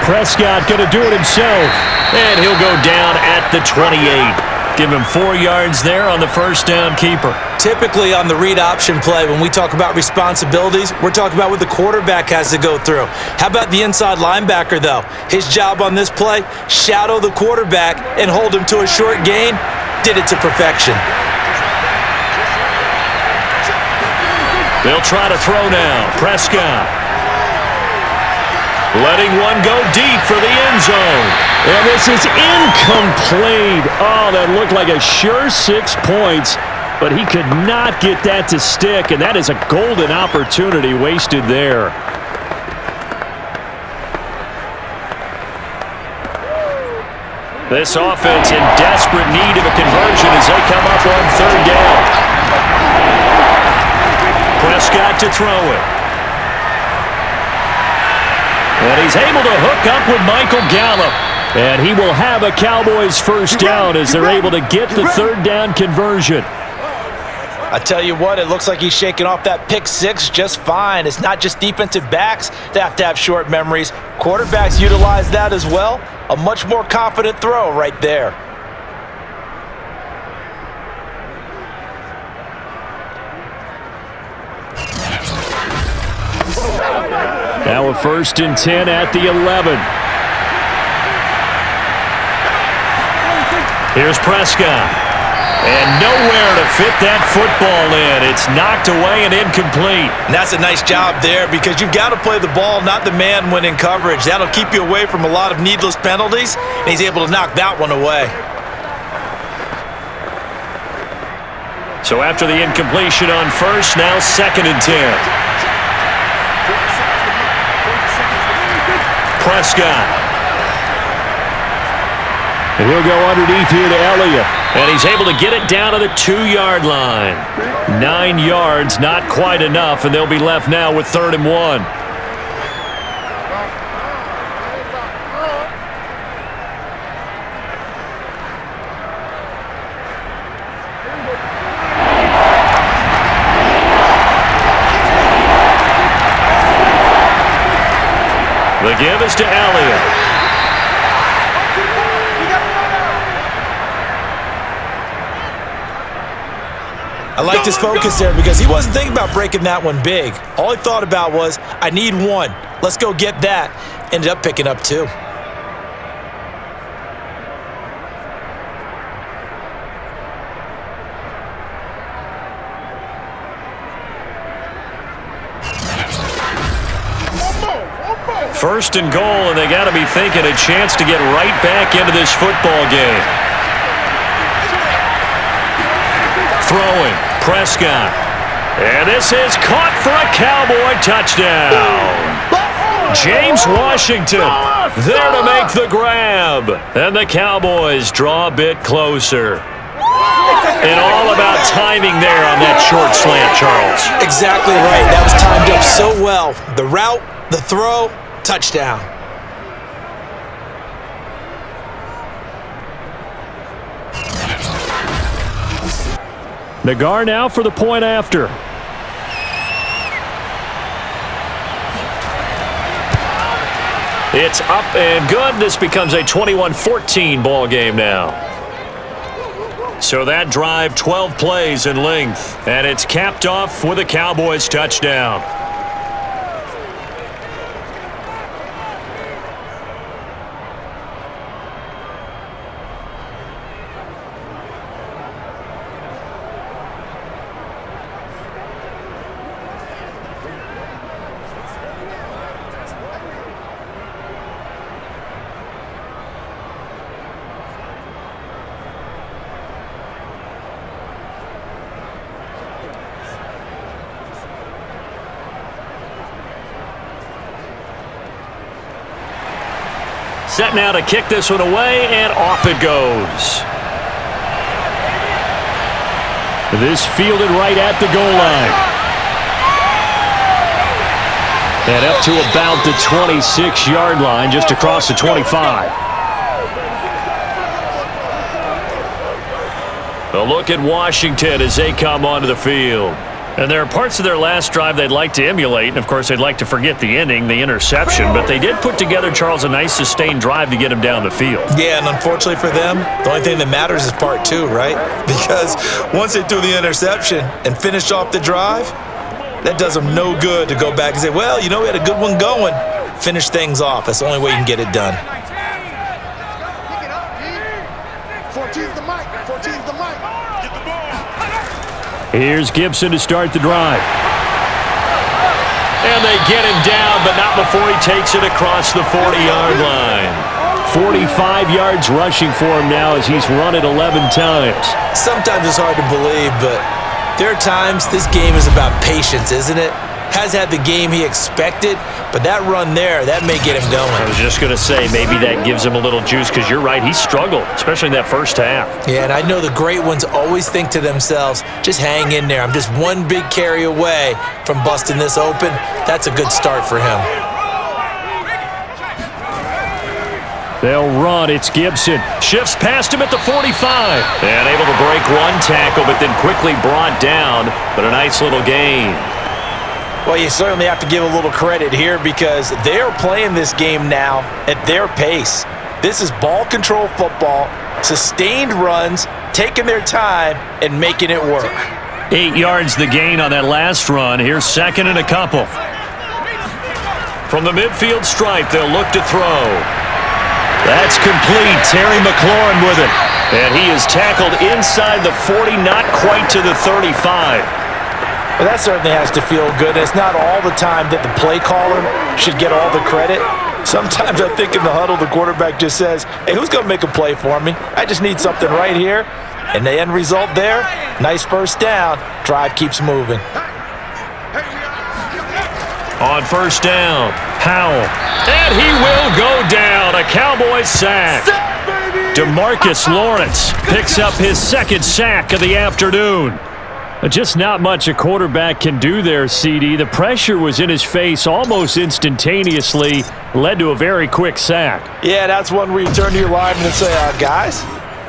[SPEAKER 2] Prescott going to do it himself. And he'll go down at the 28. Give him 4 yards there on the 1st down keeper.
[SPEAKER 4] Typically on the read option play, when we talk about responsibilities, we're talking about what the quarterback has to go through. How about the inside linebacker, though? His job on this play, shadow the quarterback and hold him to a short gain. Did it to perfection.
[SPEAKER 2] They'll try to throw now. Prescott. Letting one go deep for the end zone. And this is incomplete. Oh, that looked like a sure 6 points, but he could not get that to stick, and that is a golden opportunity wasted there. This offense in desperate need of a conversion as they come up on 3rd down. Prescott to throw it. And he's able to hook up with Michael Gallup. And he will have a Cowboys 1st down as they're able to get the 3rd down conversion.
[SPEAKER 3] I tell you what, it looks like he's shaking off that pick 6 just fine. It's not just defensive backs that have short memories. Quarterbacks utilize that as well. A much more confident throw right there.
[SPEAKER 2] Now a 1st and 10 at the 11. Here's Prescott. And nowhere to fit that football in. It's knocked away and incomplete.
[SPEAKER 4] And that's a nice job there because you've got to play the ball, not the man when in coverage. That'll keep you away from a lot of needless penalties, and he's able to knock that one away.
[SPEAKER 2] So after the incompletion on first, now 2nd and 10. Prescott.
[SPEAKER 7] And he'll go underneath here to Elliott.
[SPEAKER 2] And he's able to get it down to the 2-yard line. 9 yards, not quite enough, and they'll be left now with 3rd and 1. The give is to Elliott.
[SPEAKER 4] I liked his focus there because he wasn't thinking about breaking that one big. All he thought about was, I need one. Let's go get that. Ended up picking up 2.
[SPEAKER 2] First and goal, and they got to be thinking a chance to get right back into this football game. Throwing, Prescott. And this is caught for a Cowboy touchdown. James Washington there to make the grab. And the Cowboys draw a bit closer. And all about timing there on that short slant, Charles.
[SPEAKER 4] Exactly right. That was timed up so well. The route, the throw, touchdown.
[SPEAKER 7] Nagar now for the point after.
[SPEAKER 2] It's up and good. This becomes a 21-14 ball game now. So that drive, 12 plays in length, and it's capped off with a Cowboys touchdown. Set now to kick this one away, and off it goes.
[SPEAKER 7] This fielded right at the goal line.
[SPEAKER 2] And up to about the 26-yard line, just across the 25. A look at Washington as they come onto the field. And there are parts of their last drive they'd like to emulate, and of course they'd like to forget the ending, the interception, but they did put together, Charles, a nice sustained drive to get him down the field.
[SPEAKER 4] Yeah, and unfortunately for them, the only thing that matters is part 2, right? Because once they threw the interception and finished off the drive, that does them no good to go back and say, well, you know, we had a good one going. Finish things off. That's the only way you can get it done.
[SPEAKER 5] 14's the mic. 14's the mic. Get the ball.
[SPEAKER 7] Here's Gibson to start the drive.
[SPEAKER 2] And they get him down, but not before he takes it across the 40-yard line.
[SPEAKER 7] 45 yards rushing for him now as he's run it 11 times.
[SPEAKER 4] Sometimes it's hard to believe, but there are times this game is about patience, isn't it? Has had the game he expected, but that run there, that may get him going.
[SPEAKER 2] I was just going to say, maybe that gives him a little juice, because you're right, he struggled, especially in that first half.
[SPEAKER 4] Yeah, and I know the great ones always think to themselves, just hang in there. I'm just one big carry away from busting this open. That's a good start for him.
[SPEAKER 2] They'll run. It's Gibson. Shifts past him at the 45. And able to break one tackle, but then quickly brought down. But a nice little gain.
[SPEAKER 4] Well, you certainly have to give a little credit here because they are playing this game now at their pace. This is ball control football, sustained runs, taking their time, and making it work.
[SPEAKER 2] 8 yards the gain on that last run. Here's second and a couple. From the midfield stripe, they'll look to throw. That's complete. Terry McLaurin with it. And he is tackled inside the 40, not quite to the 35.
[SPEAKER 3] Well, that certainly has to feel good. It's not all the time that the play caller should get all the credit. Sometimes I think in the huddle, the quarterback just says, hey, who's going to make a play for me? I just need something right here. And the end result there, nice first down. Drive keeps moving.
[SPEAKER 2] On first down, Howell. And he will go down. A Cowboys sack. DeMarcus Lawrence picks up his second sack of the afternoon. Just not much a quarterback can do there, CD. The pressure was in his face almost instantaneously, led to a very quick sack.
[SPEAKER 3] Yeah, that's one where you turn to your lineman and say, guys,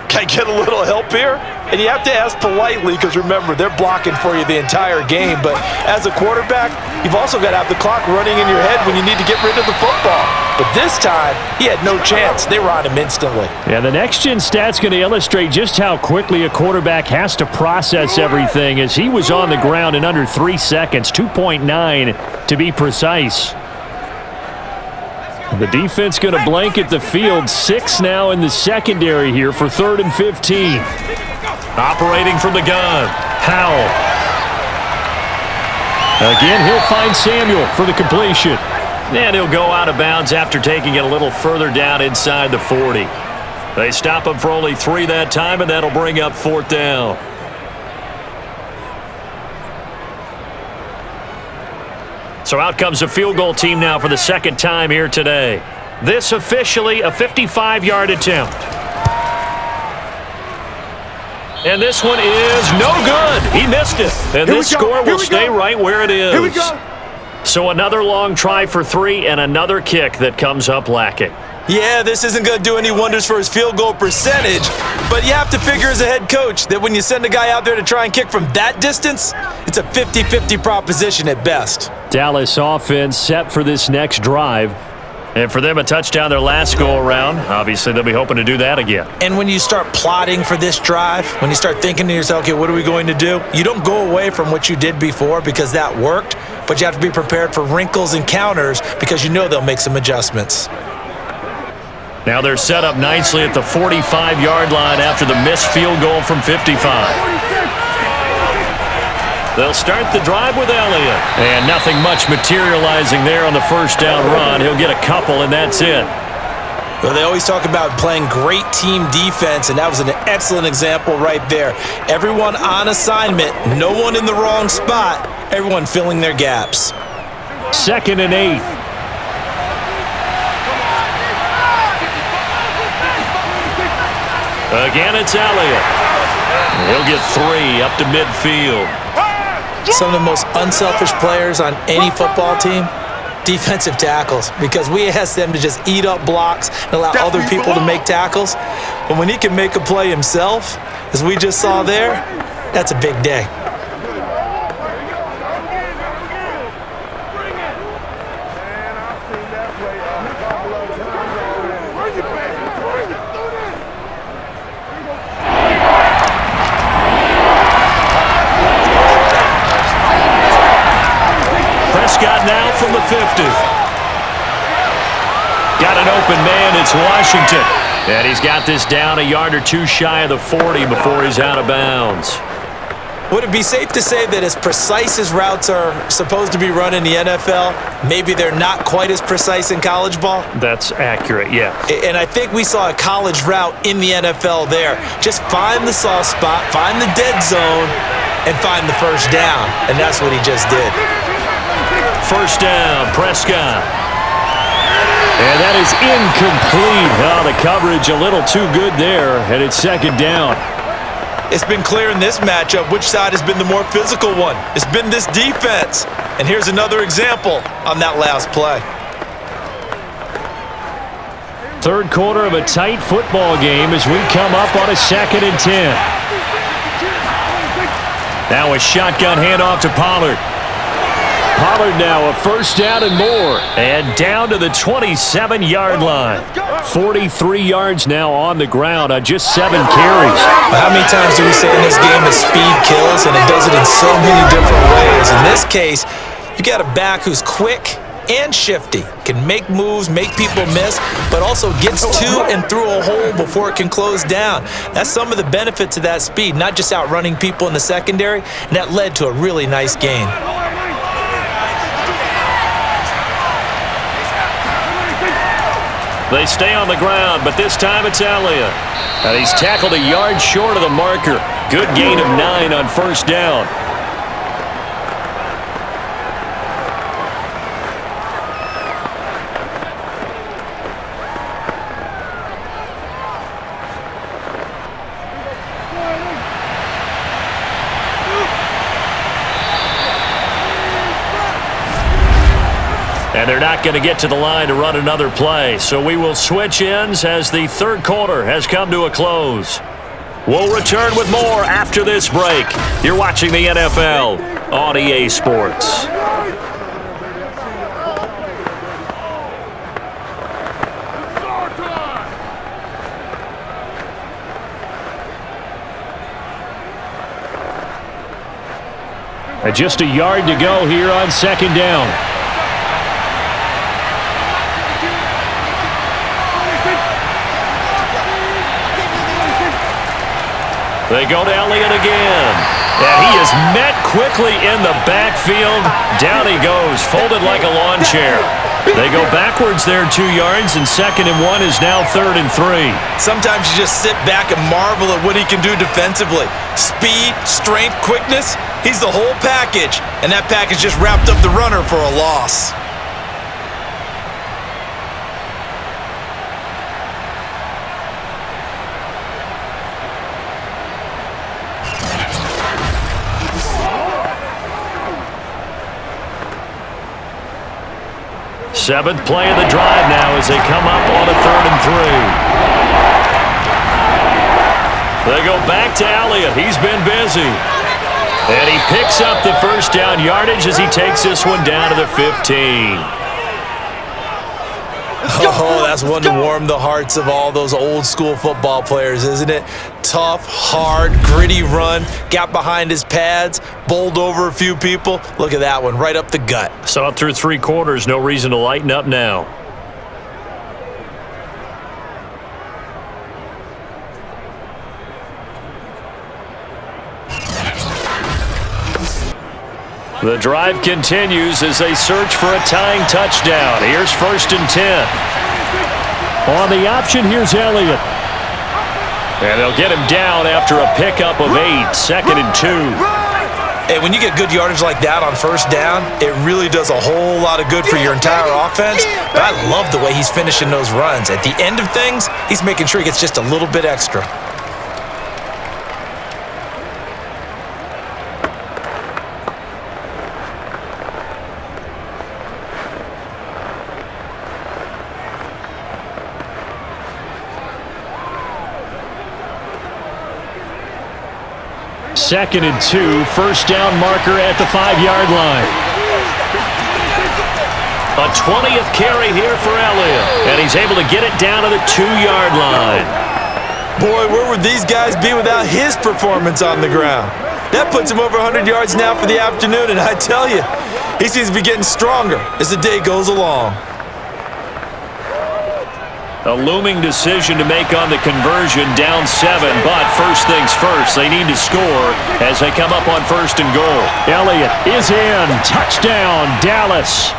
[SPEAKER 3] can I get a little help here? And you have to ask politely because, remember, they're blocking for you the entire game. But as a quarterback, you've also got to have the clock running in your head when you need to get rid of the football. But this time, he had no chance. They were on him instantly.
[SPEAKER 2] Yeah, the next-gen stat's going to illustrate just how quickly a quarterback has to process everything, as he was on the ground in under 3 seconds, 2.9 to be precise. The defense going to blanket the field. 6 now in the secondary here for 3rd and 15. Operating from the gun, Howell. Again, he'll find Samuel for the completion. And he'll go out of bounds after taking it a little further down inside the 40. They stop him for only 3 that time, and that'll bring up 4th down. So out comes a field goal team now for the second time here today. This officially a 55-yard attempt. And this one is no good. He missed it. And this score will stay right where it is.
[SPEAKER 5] Here we go.
[SPEAKER 2] So another long try for 3 and another kick that comes up lacking.
[SPEAKER 4] Yeah, this isn't going to do any wonders for his field goal percentage, but you have to figure as a head coach that when you send a guy out there to try and kick from that distance, it's a 50-50 proposition at best.
[SPEAKER 2] Dallas offense set for this next drive. And for them, a touchdown their last go-around. Obviously, they'll be hoping to do that again.
[SPEAKER 4] And when you start plotting for this drive, when you start thinking to yourself, okay, what are we going to do? You don't go away from what you did before because that worked, but you have to be prepared for wrinkles and counters because you know they'll make some adjustments.
[SPEAKER 2] Now they're set up nicely at the 45-yard line after the missed field goal from 55. They'll start the drive with Elliott. And nothing much materializing there on the first down run. He'll get a couple, and that's it.
[SPEAKER 4] Well, they always talk about playing great team defense, and that was an excellent example right there. Everyone on assignment, no one in the wrong spot, everyone filling their gaps.
[SPEAKER 2] 2nd and 8. Again, it's Elliott. He'll get 3 up to midfield.
[SPEAKER 4] Some of the most unselfish players on any football team, defensive tackles, because we ask them to just eat up blocks and allow other people to make tackles. But when he can make a play himself, as we just saw there, that's a big day.
[SPEAKER 2] Prescott now from the 50. Got an open man, it's Washington. And he's got this down a yard or 2 shy of the 40 before he's out of bounds.
[SPEAKER 4] Would it be safe to say that as precise as routes are supposed to be run in the NFL, maybe they're not quite as precise in college ball?
[SPEAKER 2] That's accurate, yeah.
[SPEAKER 4] And I think we saw a college route in the NFL there. Just find the soft spot, find the dead zone, and find the first down. And that's what he just did.
[SPEAKER 2] First down, Prescott. And that is incomplete. Oh, the coverage a little too good there, and it's 2nd down.
[SPEAKER 4] It's been clear in this matchup which side has been the more physical one. It's been this defense. And here's another example on that last play.
[SPEAKER 2] 3rd quarter of a tight football game as we come up on a 2nd and 10. Now a shotgun handoff to Pollard. Pollard now a first down and more. And down to the 27-yard line. 43 yards now on the ground on just 7 carries.
[SPEAKER 4] How many times do we say in this game that speed kills, and it does it in so many different ways? In this case, you got a back who's quick, and shifty. Can make moves, make people miss, but also gets to and through a hole before it can close down. That's some of the benefits of that speed, not just outrunning people in the secondary, and that led to a really nice gain.
[SPEAKER 2] They stay on the ground, but this time it's Elliott. And he's tackled a yard short of the marker. Good gain of 9 on first down. And they're not going to get to the line to run another play. So we will switch ends as the third quarter has come to a close. We'll return with more after this break. You're watching the NFL on EA Sports. And just a yard to go here on second down. They go to Elliott again. And he is met quickly in the backfield. Down he goes, folded like a lawn chair. They go backwards there 2 yards, and 2nd and 1 is now 3rd and 3.
[SPEAKER 4] Sometimes you just sit back and marvel at what he can do defensively. Speed, strength, quickness, he's the whole package. And that package just wrapped up the runner for a loss.
[SPEAKER 2] Seventh play of the drive now as they come up on a 3rd and 3. They go back to Elliott. He's been busy. And he picks up the first down yardage as he takes this one down to the 15.
[SPEAKER 4] Oh, that's one to warm the hearts of all those old school football players, isn't it? Tough, hard, gritty run. Got behind his pads, bowled over a few people. Look at that one, right up the gut.
[SPEAKER 2] Saw it through 3 quarters. No reason to lighten up now. The drive continues as they search for a tying touchdown. Here's 1st and 10. On the option, here's Elliott. And they'll get him down after a pickup of 8. 2nd and 2.
[SPEAKER 4] Hey, when you get good yardage like that on first down, it really does a whole lot of good for your entire offense. But I love the way he's finishing those runs. At the end of things, he's making sure he gets just a little bit extra.
[SPEAKER 2] Second and 2, first down marker at the 5-yard line. A 20th carry here for Elliott, and he's able to get it down to the 2-yard line.
[SPEAKER 4] Boy, where would these guys be without his performance on the ground? That puts him over 100 yards now for the afternoon, and I tell you, he seems to be getting stronger as the day goes along.
[SPEAKER 2] A looming decision to make on the conversion, down 7, but first things first, they need to score as they come up on 1st and goal. Elliott is in. Touchdown, Dallas.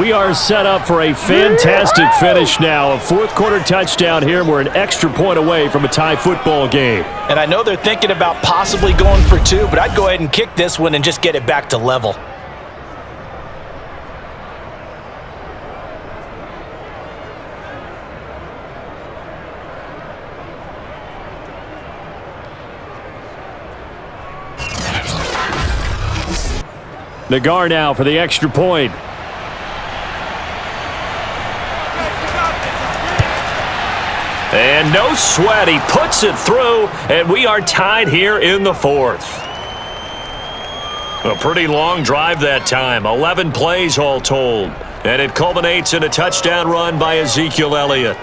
[SPEAKER 2] We are set up for a fantastic finish now. A 4th quarter touchdown here. We're an extra point away from a tie football game.
[SPEAKER 3] And I know they're thinking about possibly going for 2, but I'd go ahead and kick this one and just get it back to level.
[SPEAKER 2] Nagar now for the extra point. And no sweat, he puts it through, and we are tied here in the 4th. A pretty long drive that time, 11 plays all told. And it culminates in a touchdown run by Ezekiel Elliott.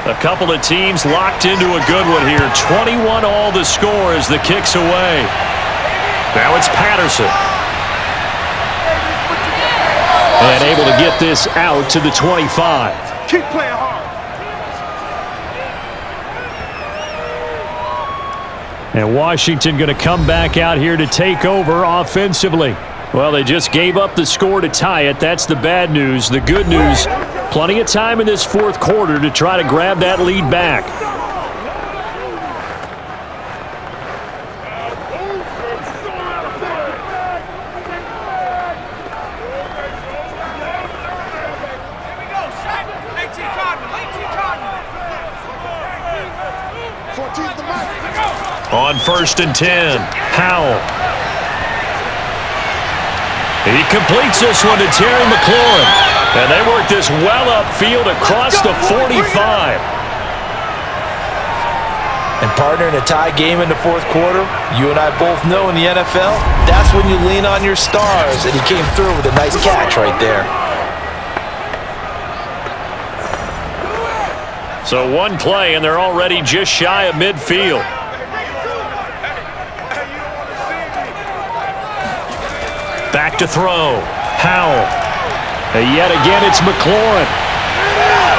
[SPEAKER 2] A couple of teams locked into a good one here. 21 all the score as the kick's away. Now it's Patterson. And able to get this out to the 25.
[SPEAKER 5] Keep playing hard.
[SPEAKER 2] And Washington going to come back out here to take over offensively. Well, they just gave up the score to tie it. That's the bad news. The good news, plenty of time in this fourth quarter to try to grab that lead back. On 1st and 10, Howell. He completes this one to Terry McLaurin. And they work this well upfield across the 45.
[SPEAKER 3] And partner, in a tie game in the fourth quarter, you and I both know in the NFL, that's when you lean on your stars. And he came through with a nice catch right there.
[SPEAKER 2] So one play, and they're already just shy of midfield. Back to throw. Howell. And yet again, it's McLaurin.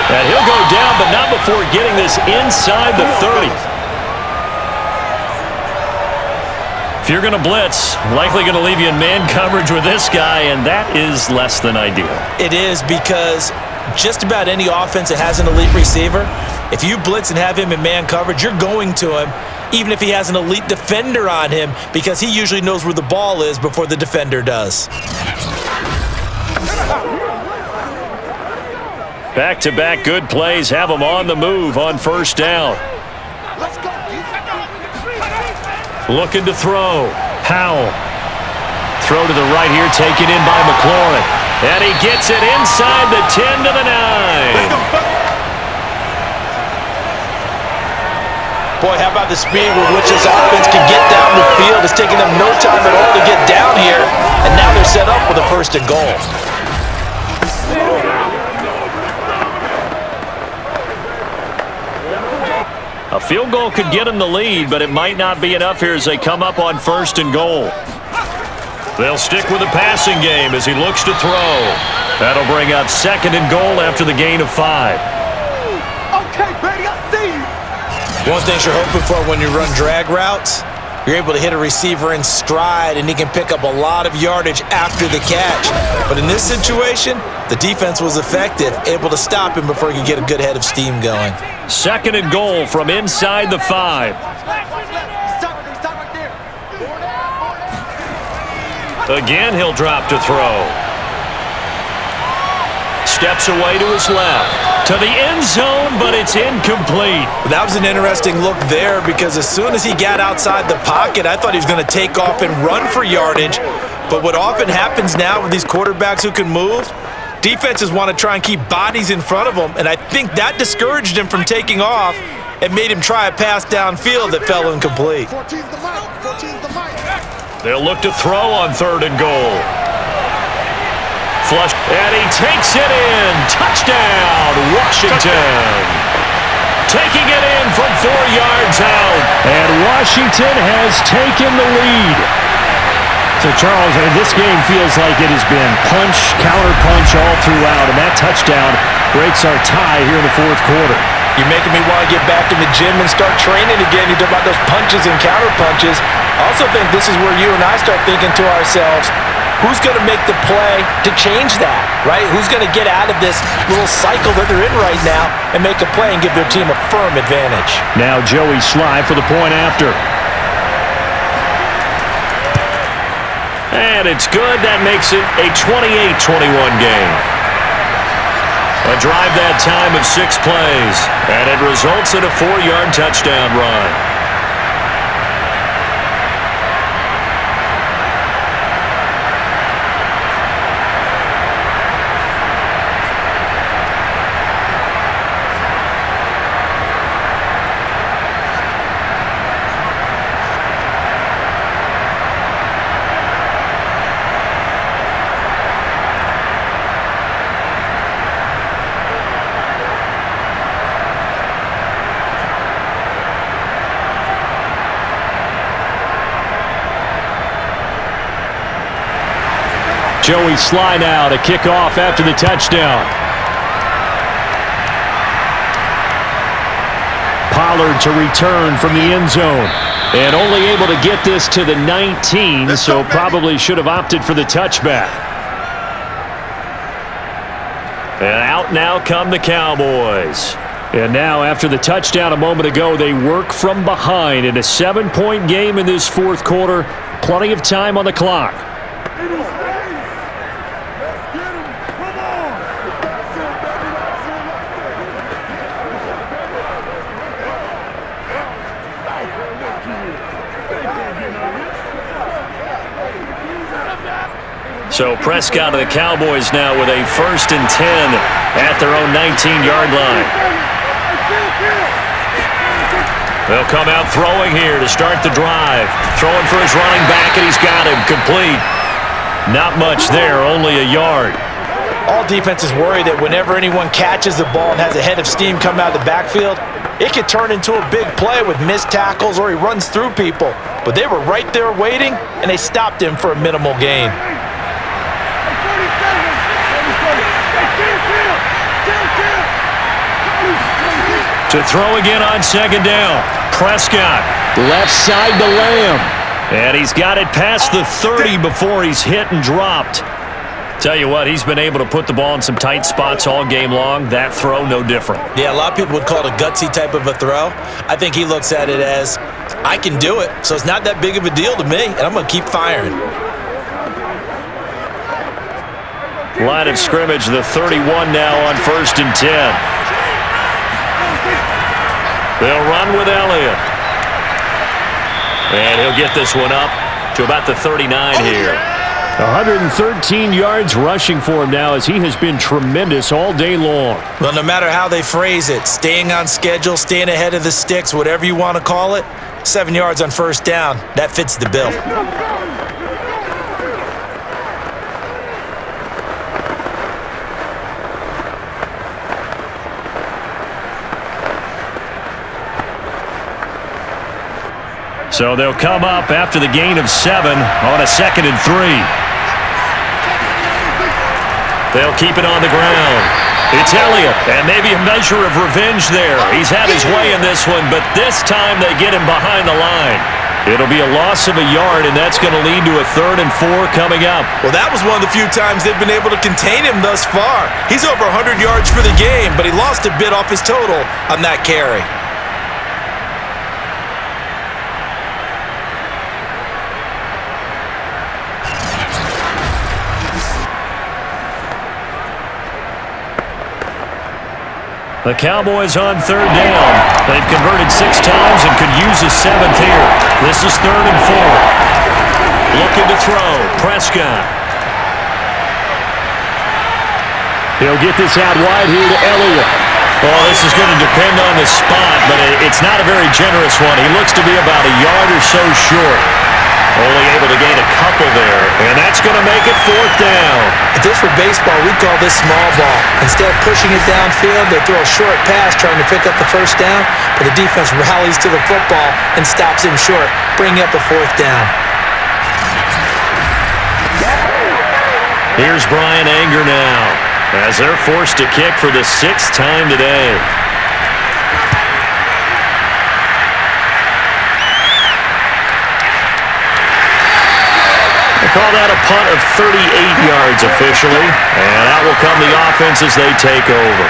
[SPEAKER 2] And he'll go down, but not before getting this inside the 30. If you're going to blitz, likely going to leave you in man coverage with this guy, and that is less than ideal.
[SPEAKER 4] It is, because just about any offense that has an elite receiver, if you blitz and have him in man coverage, you're going to him, even if he has an elite defender on him, because he usually knows where the ball is before the defender does.
[SPEAKER 2] Back-to-back good plays have him on the move on 1st down. Looking to throw. Howell. Throw to the right here, taken in by McLaurin. And he gets it inside the 10 to the 9.
[SPEAKER 3] Boy, how about the speed with which this offense can get down the field? It's taking them no time at all to get down here, and now they're set up with a 1st and goal.
[SPEAKER 2] A field goal could get them the lead, but it might not be enough here as they come up on 1st and goal. They'll stick with the passing game as he looks to throw. That'll bring up 2nd and goal after the gain of 5.
[SPEAKER 5] Okay, baby, I see you.
[SPEAKER 4] One thing you're hoping for when you run drag routes, you're able to hit a receiver in stride, and he can pick up a lot of yardage after the catch. But in this situation, the defense was effective, able to stop him before he could get a good head of steam going.
[SPEAKER 2] 2nd and goal from inside the 5. Again, he'll drop to throw. Steps away to his left. To the end zone, but it's incomplete.
[SPEAKER 4] That was an interesting look there, because as soon as he got outside the pocket, I thought he was going to take off and run for yardage. But what often happens now with these quarterbacks who can move, defenses want to try and keep bodies in front of them, and I think that discouraged him from taking off and made him try a pass downfield that fell incomplete.
[SPEAKER 5] 14's the mic. 14's the mic.
[SPEAKER 2] They'll look to throw on 3rd and goal. Flush, and he takes it in. Touchdown, Washington. Taking it in from 4 yards out. And Washington has taken the lead.
[SPEAKER 7] So, Charles, this game feels like it has been punch, counter punch all throughout, and that touchdown breaks our tie here in the fourth quarter.
[SPEAKER 3] You're making me want to get back in the gym and start training again. You talk about those punches and counter punches. I also think this is where you and I start thinking to ourselves, who's going to make the play to change that, right? Who's going to get out of this little cycle that they're in right now and make a play and give their team a firm advantage?
[SPEAKER 7] Now Joey Sly for the point after.
[SPEAKER 2] And it's good. That makes it a 28-21 game. A drive that time of 6 plays, and it results in a 4-yard touchdown run. Joey Sly now to kick off after the touchdown. Pollard to return from the end zone. And only able to get this to the 19, so probably should have opted for the touchback. And out now come the Cowboys. And now, after the touchdown a moment ago, they work from behind in a 7-point game in this fourth quarter. Plenty of time on the clock. So Prescott of the Cowboys now with a 1st and 10 at their own 19-yard line. They'll come out throwing here to start the drive. Throwing for his running back, and he's got him complete. Not much there, only a yard.
[SPEAKER 4] All defenses worry that whenever anyone catches the ball and has a head of steam come out of the backfield, it could turn into a big play with missed tackles or he runs through people. But they were right there waiting, and they stopped him for a minimal gain.
[SPEAKER 2] To throw again on 2nd down. Prescott, left side to Lamb. And he's got it past the 30 before he's hit and dropped. Tell you what, he's been able to put the ball in some tight spots all game long. That throw, no different.
[SPEAKER 4] Yeah, a lot of people would call it a gutsy type of a throw. I think he looks at it as, I can do it, so it's not that big of a deal to me, and I'm going to keep firing.
[SPEAKER 2] Line of scrimmage, the 31 now on 1st and 10. They'll run with Elliott. And he'll get this one up to about the 39 here. 113 yards rushing for him now as he has been tremendous all day long.
[SPEAKER 4] Well, no matter how they phrase it, staying on schedule, staying ahead of the sticks, whatever you want to call it, 7 yards on 1st down, that fits the bill.
[SPEAKER 2] So they'll come up after the gain of 7 on a 2nd and 3. They'll keep it on the ground. It's Elliott, and maybe a measure of revenge there. He's had his way in this one, but this time they get him behind the line. It'll be a loss of a yard, and that's going to lead to a 3rd and 4 coming up.
[SPEAKER 4] Well, that was one of the few times they've been able to contain him thus far. He's over 100 yards for the game, but he lost a bit off his total on that carry.
[SPEAKER 2] The Cowboys on 3rd down. They've converted 6 times and could use a 7th here. This is 3rd and 4. Looking to throw. Prescott. He'll get this out wide here to Elliott. Oh, this is going to depend on the spot, but it's not a very generous one. He looks to be about a yard or so short. Only able to gain a couple there, and that's going to make it 4th down.
[SPEAKER 4] If this were baseball, we'd call this small ball. Instead of pushing it downfield, they throw a short pass trying to pick up the 1st down, but the defense rallies to the football and stops him short, bringing up a 4th down.
[SPEAKER 2] Here's Brian Anger now, as they're forced to kick for the 6th time today. They call that a punt of 38 yards officially, and that will come the offense as they take over.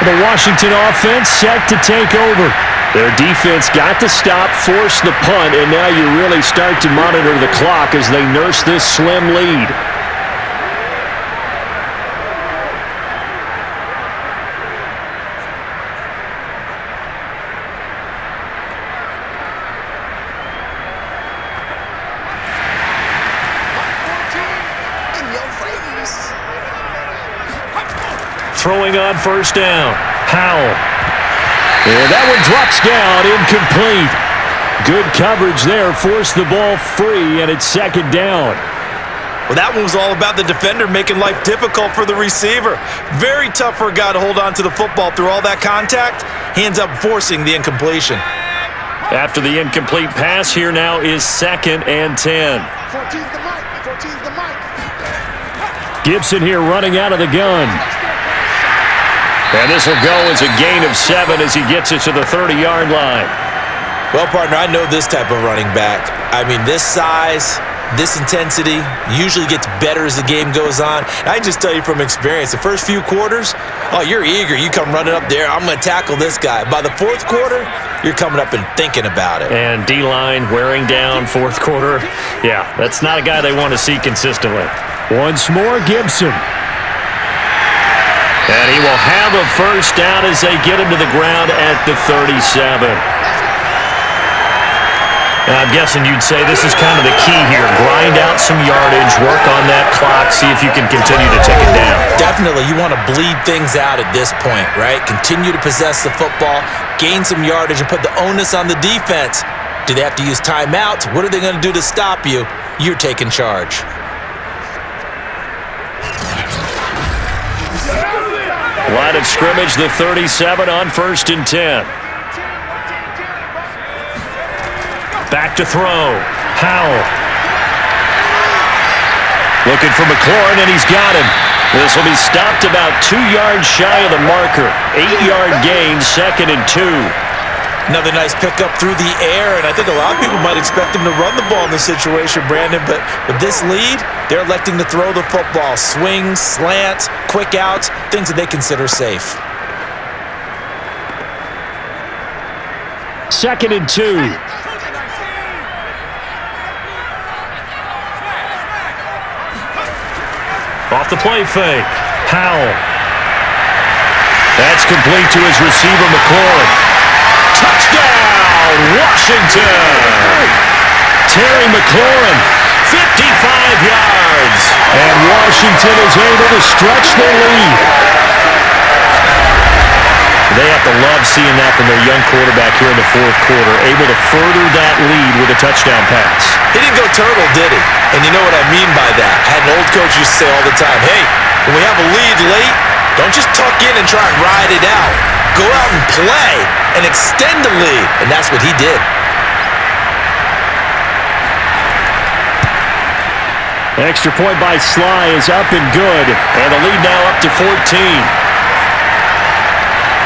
[SPEAKER 2] The Washington offense set to take over. Their defense got to stop, force the punt, and now you really start to monitor the clock as they nurse this slim lead. Throwing on 1st down. Howell. And that one drops down, incomplete. Good coverage there, forced the ball free, and it's 2nd down.
[SPEAKER 4] Well, that one was all about the defender making life difficult for the receiver. Very tough for a guy to hold on to the football through all that contact. He ends up forcing the incompletion.
[SPEAKER 2] After the incomplete pass, here now is 2nd and 10.
[SPEAKER 5] 14's the mic. 14's the mic.
[SPEAKER 7] Gibson here running out of the gun. And this will go as a gain of 7 as he gets it to the 30-yard line.
[SPEAKER 4] Well, partner, I know this type of running back. I mean, this size, this intensity usually gets better as the game goes on. And I can just tell you from experience, the first few quarters, oh, you're eager. You come running up there, I'm going to tackle this guy. By the fourth quarter, you're coming up and thinking about it.
[SPEAKER 7] And D-line wearing down fourth quarter. Yeah, that's not a guy they want to see consistently. Once more, Gibson. And he will have a first down as they get him to the ground at the 37. And I'm guessing you'd say this is kind of the key here. Grind out some yardage, work on that clock, see if you can continue to take it down.
[SPEAKER 4] Definitely, you want to bleed things out at this point, right? Continue to possess the football, gain some yardage, and put the onus on the defense. Do they have to use timeouts? What are they going to do to stop you? You're taking charge.
[SPEAKER 7] Line of scrimmage, the 37 on 1st and 10. Back to throw. Howell. Looking for McLaurin, and he's got him. This will be stopped about 2 yards shy of the marker. 8-yard gain, 2nd and 2.
[SPEAKER 4] Another nice pickup through the air, and I think a lot of people might expect him to run the ball in this situation, Brandon, but with this lead, they're electing to throw the football. Swings, slants, quick outs, things that they consider safe.
[SPEAKER 7] 2nd and 2. Off the play fake. Howell. That's complete to his receiver, McLaurin. Touchdown, Washington! Terry McLaurin, 55 yards. And Washington is able to stretch their lead. They have to love seeing that from their young quarterback here in the fourth quarter, able to further that lead with a touchdown pass.
[SPEAKER 4] He didn't go turtle, did he? And you know what I mean by that. I had an old coach used to say all the time, hey, when we have a lead late, don't just tuck in and try and ride it out. Go out and play and extend the lead. And that's what he did.
[SPEAKER 7] Extra point by Sly is up and good. And the lead now up to 14.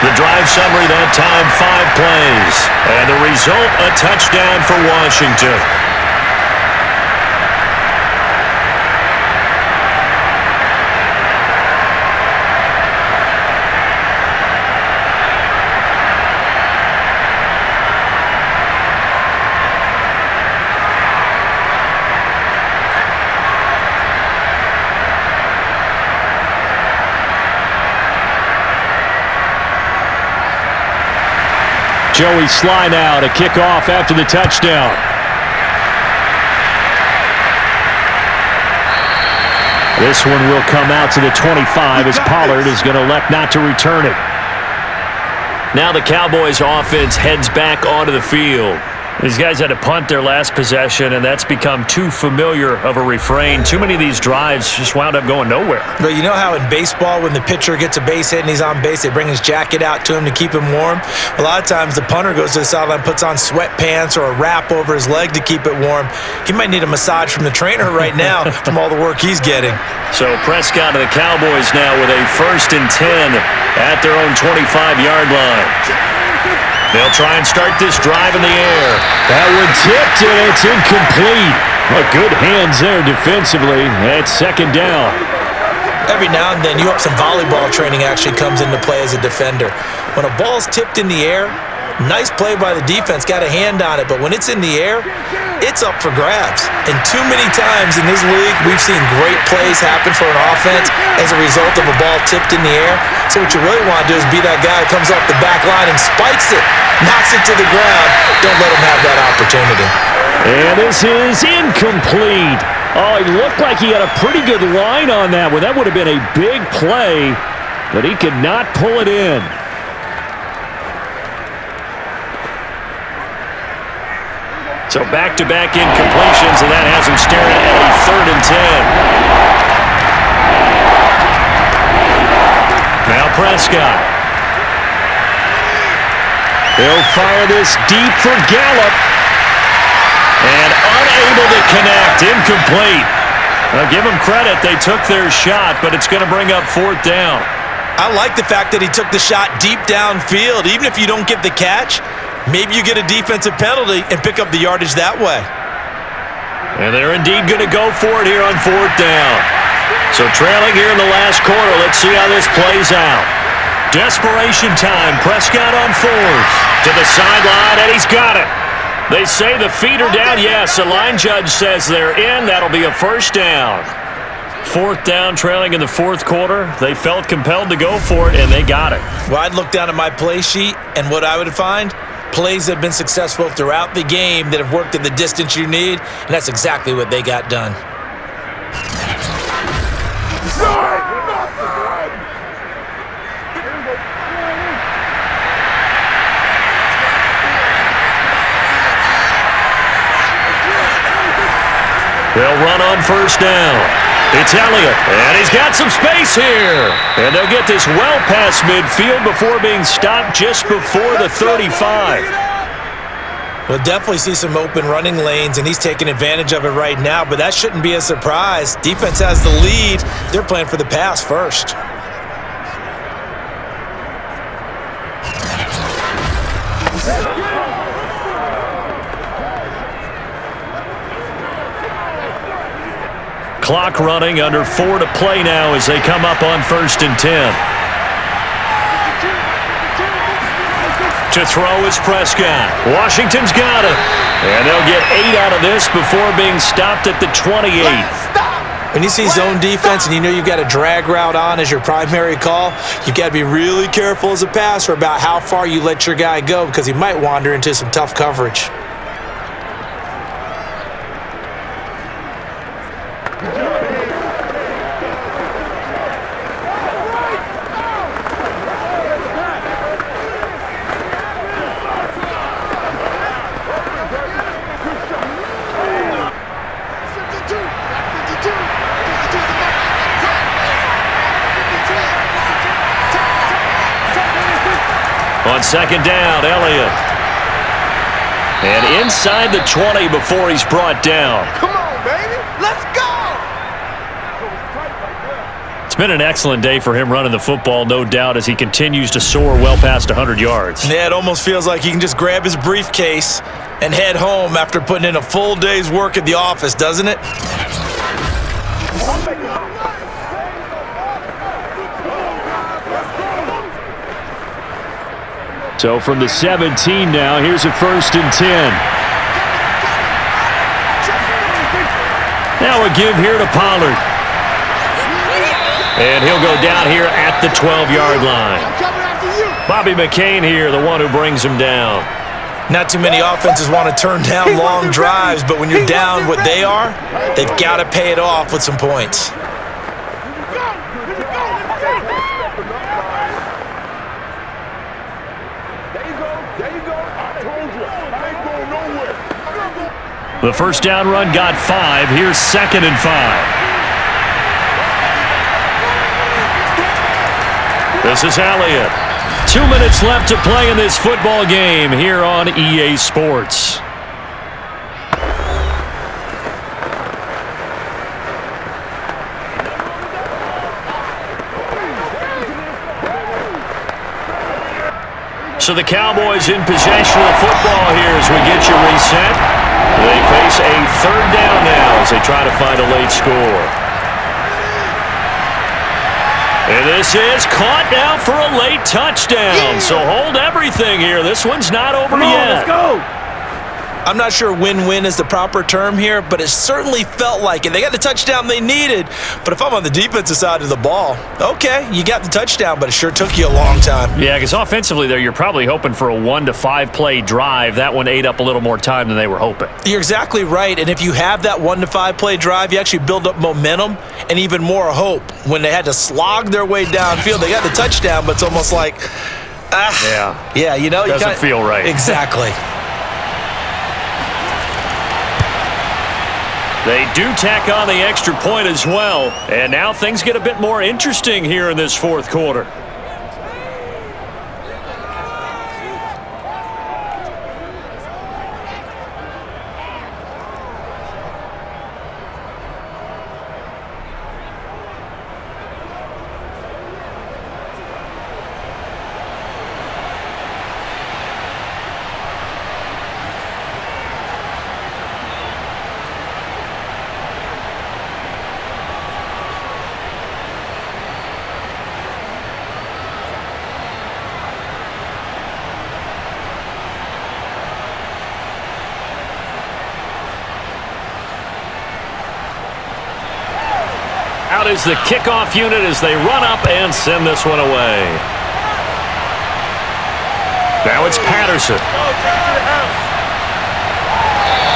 [SPEAKER 7] The drive summary that time, 5 plays. And the result, a touchdown for Washington. Joey Sly now to kick off after the touchdown. This one will come out to the 25 as Pollard is going to elect not to return it. Now the Cowboys offense heads back onto the field. These guys had to punt their last possession, and that's become too familiar of a refrain. Too many of these drives just wound up going nowhere.
[SPEAKER 4] But you know how in baseball, when the pitcher gets a base hit and he's on base, they bring his jacket out to him to keep him warm? A lot of times the punter goes to the sideline, puts on sweatpants or a wrap over his leg to keep it warm. He might need a massage from the trainer right now from all the work he's getting.
[SPEAKER 2] So Prescott and the Cowboys now with a 1st and 10 at their own 25-yard line. They'll try and start this drive in the air.
[SPEAKER 7] That one tipped, and it's incomplete. Well, good hands there defensively. That's 2nd down.
[SPEAKER 4] Every now and then, you hope some volleyball training actually comes into play as a defender. When a ball's tipped in the air, nice play by the defense, got a hand on it, but when it's in the air, it's up for grabs. And too many times in this league, we've seen great plays happen for an offense as a result of a ball tipped in the air. So what you really want to do is be that guy who comes off the back line and spikes it, knocks it to the ground. Don't let him have that opportunity.
[SPEAKER 7] And this is incomplete. Oh, he looked like he had a pretty good line on that one. That would have been a big play, but he could not pull it in.
[SPEAKER 2] So back-to-back incompletions, and that has him staring at a 3rd and 10.
[SPEAKER 7] Now Prescott. He'll fire this deep for Gallup.
[SPEAKER 2] And unable to connect, incomplete. Well, give them credit. They took their shot, but it's going to bring up 4th down.
[SPEAKER 4] I like the fact that he took the shot deep downfield. Even if you don't get the catch, maybe you get a defensive penalty and pick up the yardage that way.
[SPEAKER 2] And they're indeed going to go for it here on 4th down. So trailing here in the last quarter, let's see how this plays out. Desperation time. Prescott on 4th. To the sideline, and he's got it. They say the feet are down. Yes, the line judge says they're in. That'll be a 1st down. 4th down, trailing in the 4th quarter. They felt compelled to go for it, and they got it.
[SPEAKER 4] Well, I'd look down at my play sheet, and what I would find, plays that have been successful throughout the game that have worked at the distance you need, and that's exactly what they got done.
[SPEAKER 2] They'll run on 1st down. It's Elliott, and he's got some space here. And they'll get this well past midfield before being stopped just before the 35.
[SPEAKER 4] We'll definitely see some open running lanes, and he's taking advantage of it right now, but that shouldn't be a surprise. Defense has the lead. They're playing for the pass first.
[SPEAKER 2] Clock running, under 4 to play now as they come up on 1st and 10. To throw is Prescott. Washington's got him. And they'll get 8 out of this before being stopped at the 28.
[SPEAKER 4] When you see zone defense and you know you've got a drag route on as your primary call, you've got to be really careful as a passer about how far you let your guy go because he might wander into some tough coverage.
[SPEAKER 2] On 2nd down, Elliott. And inside the 20 before he's brought down.
[SPEAKER 5] Come on, baby. Let's go.
[SPEAKER 2] It's been an excellent day for him running the football, no doubt, as he continues to soar well past 100 yards.
[SPEAKER 4] Yeah, it almost feels like he can just grab his briefcase and head home after putting in a full day's work at the office, doesn't it?
[SPEAKER 2] So from the 17 now, here's a 1st and 10. Now a give here to Pollard. And he'll go down here at the 12-yard line. Bobby McCain here, the one who brings him down.
[SPEAKER 4] Not too many offenses want to turn down long drives, but when you're down what they are, they've got to pay it off with some points.
[SPEAKER 2] The 1st down run got 5. Here's 2nd and 5. This is Elliott. 2 minutes left to play in this football game here on EA Sports. So the Cowboys in possession of the football here as we get you reset. They face a 3rd down now as they try to find a late score. And this is caught now for a late touchdown. So hold everything here. This one's not over yet.
[SPEAKER 5] Let's go.
[SPEAKER 4] I'm not sure win-win is the proper term here, but it certainly felt like it. They got the touchdown they needed, but if I'm on the defensive side of the ball, okay, you got the touchdown, but it sure took you a long time.
[SPEAKER 2] Yeah, because offensively there, you're probably hoping for a 1 to 5 play drive. That one ate up a little more time than they were hoping.
[SPEAKER 4] You're exactly right, and if you have that 1 to 5 play drive, you actually build up momentum and even more hope. When they had to slog their way downfield, they got the touchdown, but it's almost like, yeah, you know,
[SPEAKER 2] doesn't feel right.
[SPEAKER 4] Exactly.
[SPEAKER 2] They do tack on the extra point as well, and now things get a bit more interesting here in this 4th quarter. is the kickoff unit as they run up and send this one away. Now it's Patterson.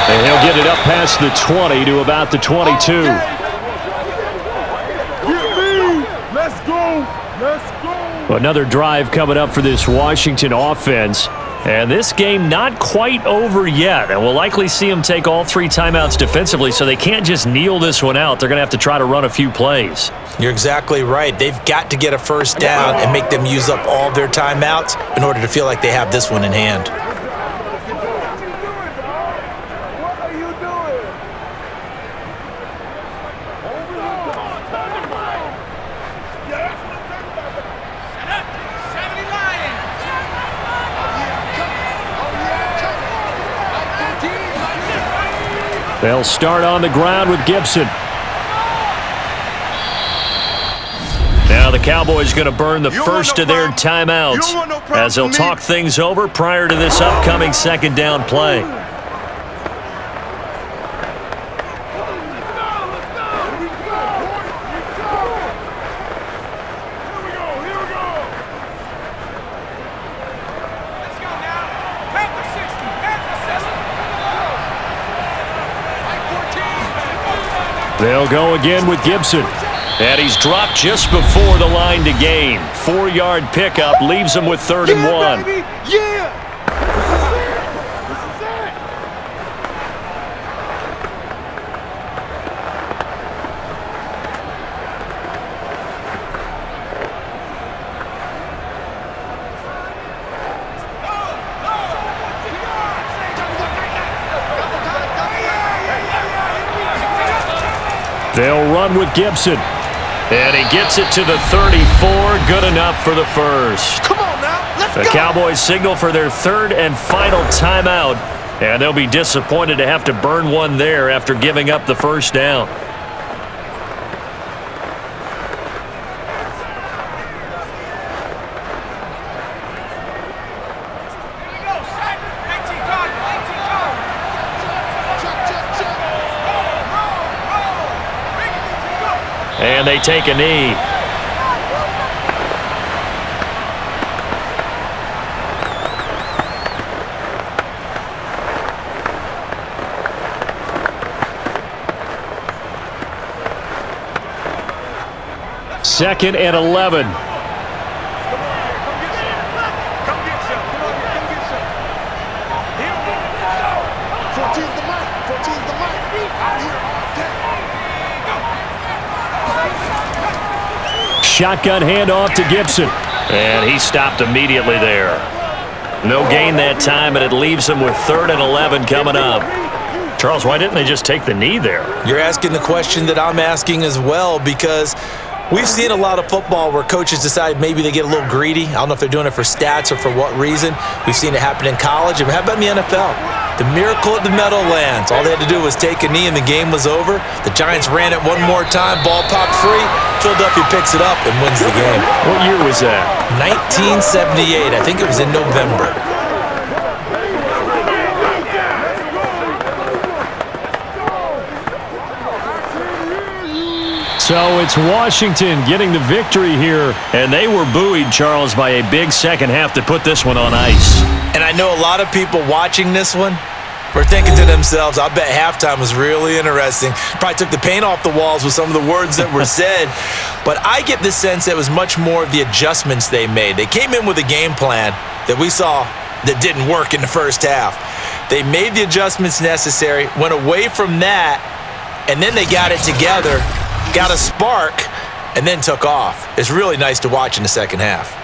[SPEAKER 2] And he'll get it up past the 20 to about the 22.
[SPEAKER 5] Let's go. Let's go.
[SPEAKER 2] Another drive coming up for this Washington offense. And this game not quite over yet. And we'll likely see them take all 3 timeouts defensively, so they can't just kneel this one out. They're going to have to try to run a few plays.
[SPEAKER 4] You're exactly right. They've got to get a first down and make them use up all their timeouts in order to feel like they have this one in hand.
[SPEAKER 5] What are you doing?
[SPEAKER 2] They'll start on the ground with Gibson. Now the Cowboys going to burn the first of their timeouts as they'll talk things over prior to this upcoming second down play. They'll go again with Gibson. And he's dropped just before the line to gain. 4-yard pickup leaves him with 3rd and 1.
[SPEAKER 5] Baby. Yeah.
[SPEAKER 2] They'll run with Gibson. And he gets it to the 34. Good enough for the first.
[SPEAKER 5] Come on now. Let's
[SPEAKER 2] The
[SPEAKER 5] go.
[SPEAKER 2] Cowboys signal for their 3rd and final timeout. And they'll be disappointed to have to burn one there after giving up the first down. And they take a knee. Second and 11. Shotgun handoff to Gibson. And he stopped immediately there. No gain that time, and it leaves him with 3rd and 11 coming up. Charles, why didn't they just take the knee there?
[SPEAKER 4] You're asking the question that I'm asking as well, because we've seen a lot of football where coaches decide maybe they get a little greedy. I don't know if they're doing it for stats or for what reason. We've seen it happen in college. And how about in the NFL? The miracle at the Meadowlands. All they had to do was take a knee and the game was over. The Giants ran it one more time. Ball popped free. Philadelphia picks it up and wins the game.
[SPEAKER 2] What year was that?
[SPEAKER 4] 1978. I think it was in November.
[SPEAKER 2] So it's Washington getting the victory here. And they were buoyed, Charles, by a big second half to put this one on ice.
[SPEAKER 4] And I know a lot of people watching this one were thinking to themselves, I bet halftime was really interesting. Probably took the paint off the walls with some of the words that were said. But I get the sense that it was much more of the adjustments they made. They came in with a game plan that we saw that didn't work in the first half. They made the adjustments necessary, went away from that, and then they got it together, got a spark, and then took off. It's really nice to watch in the second half.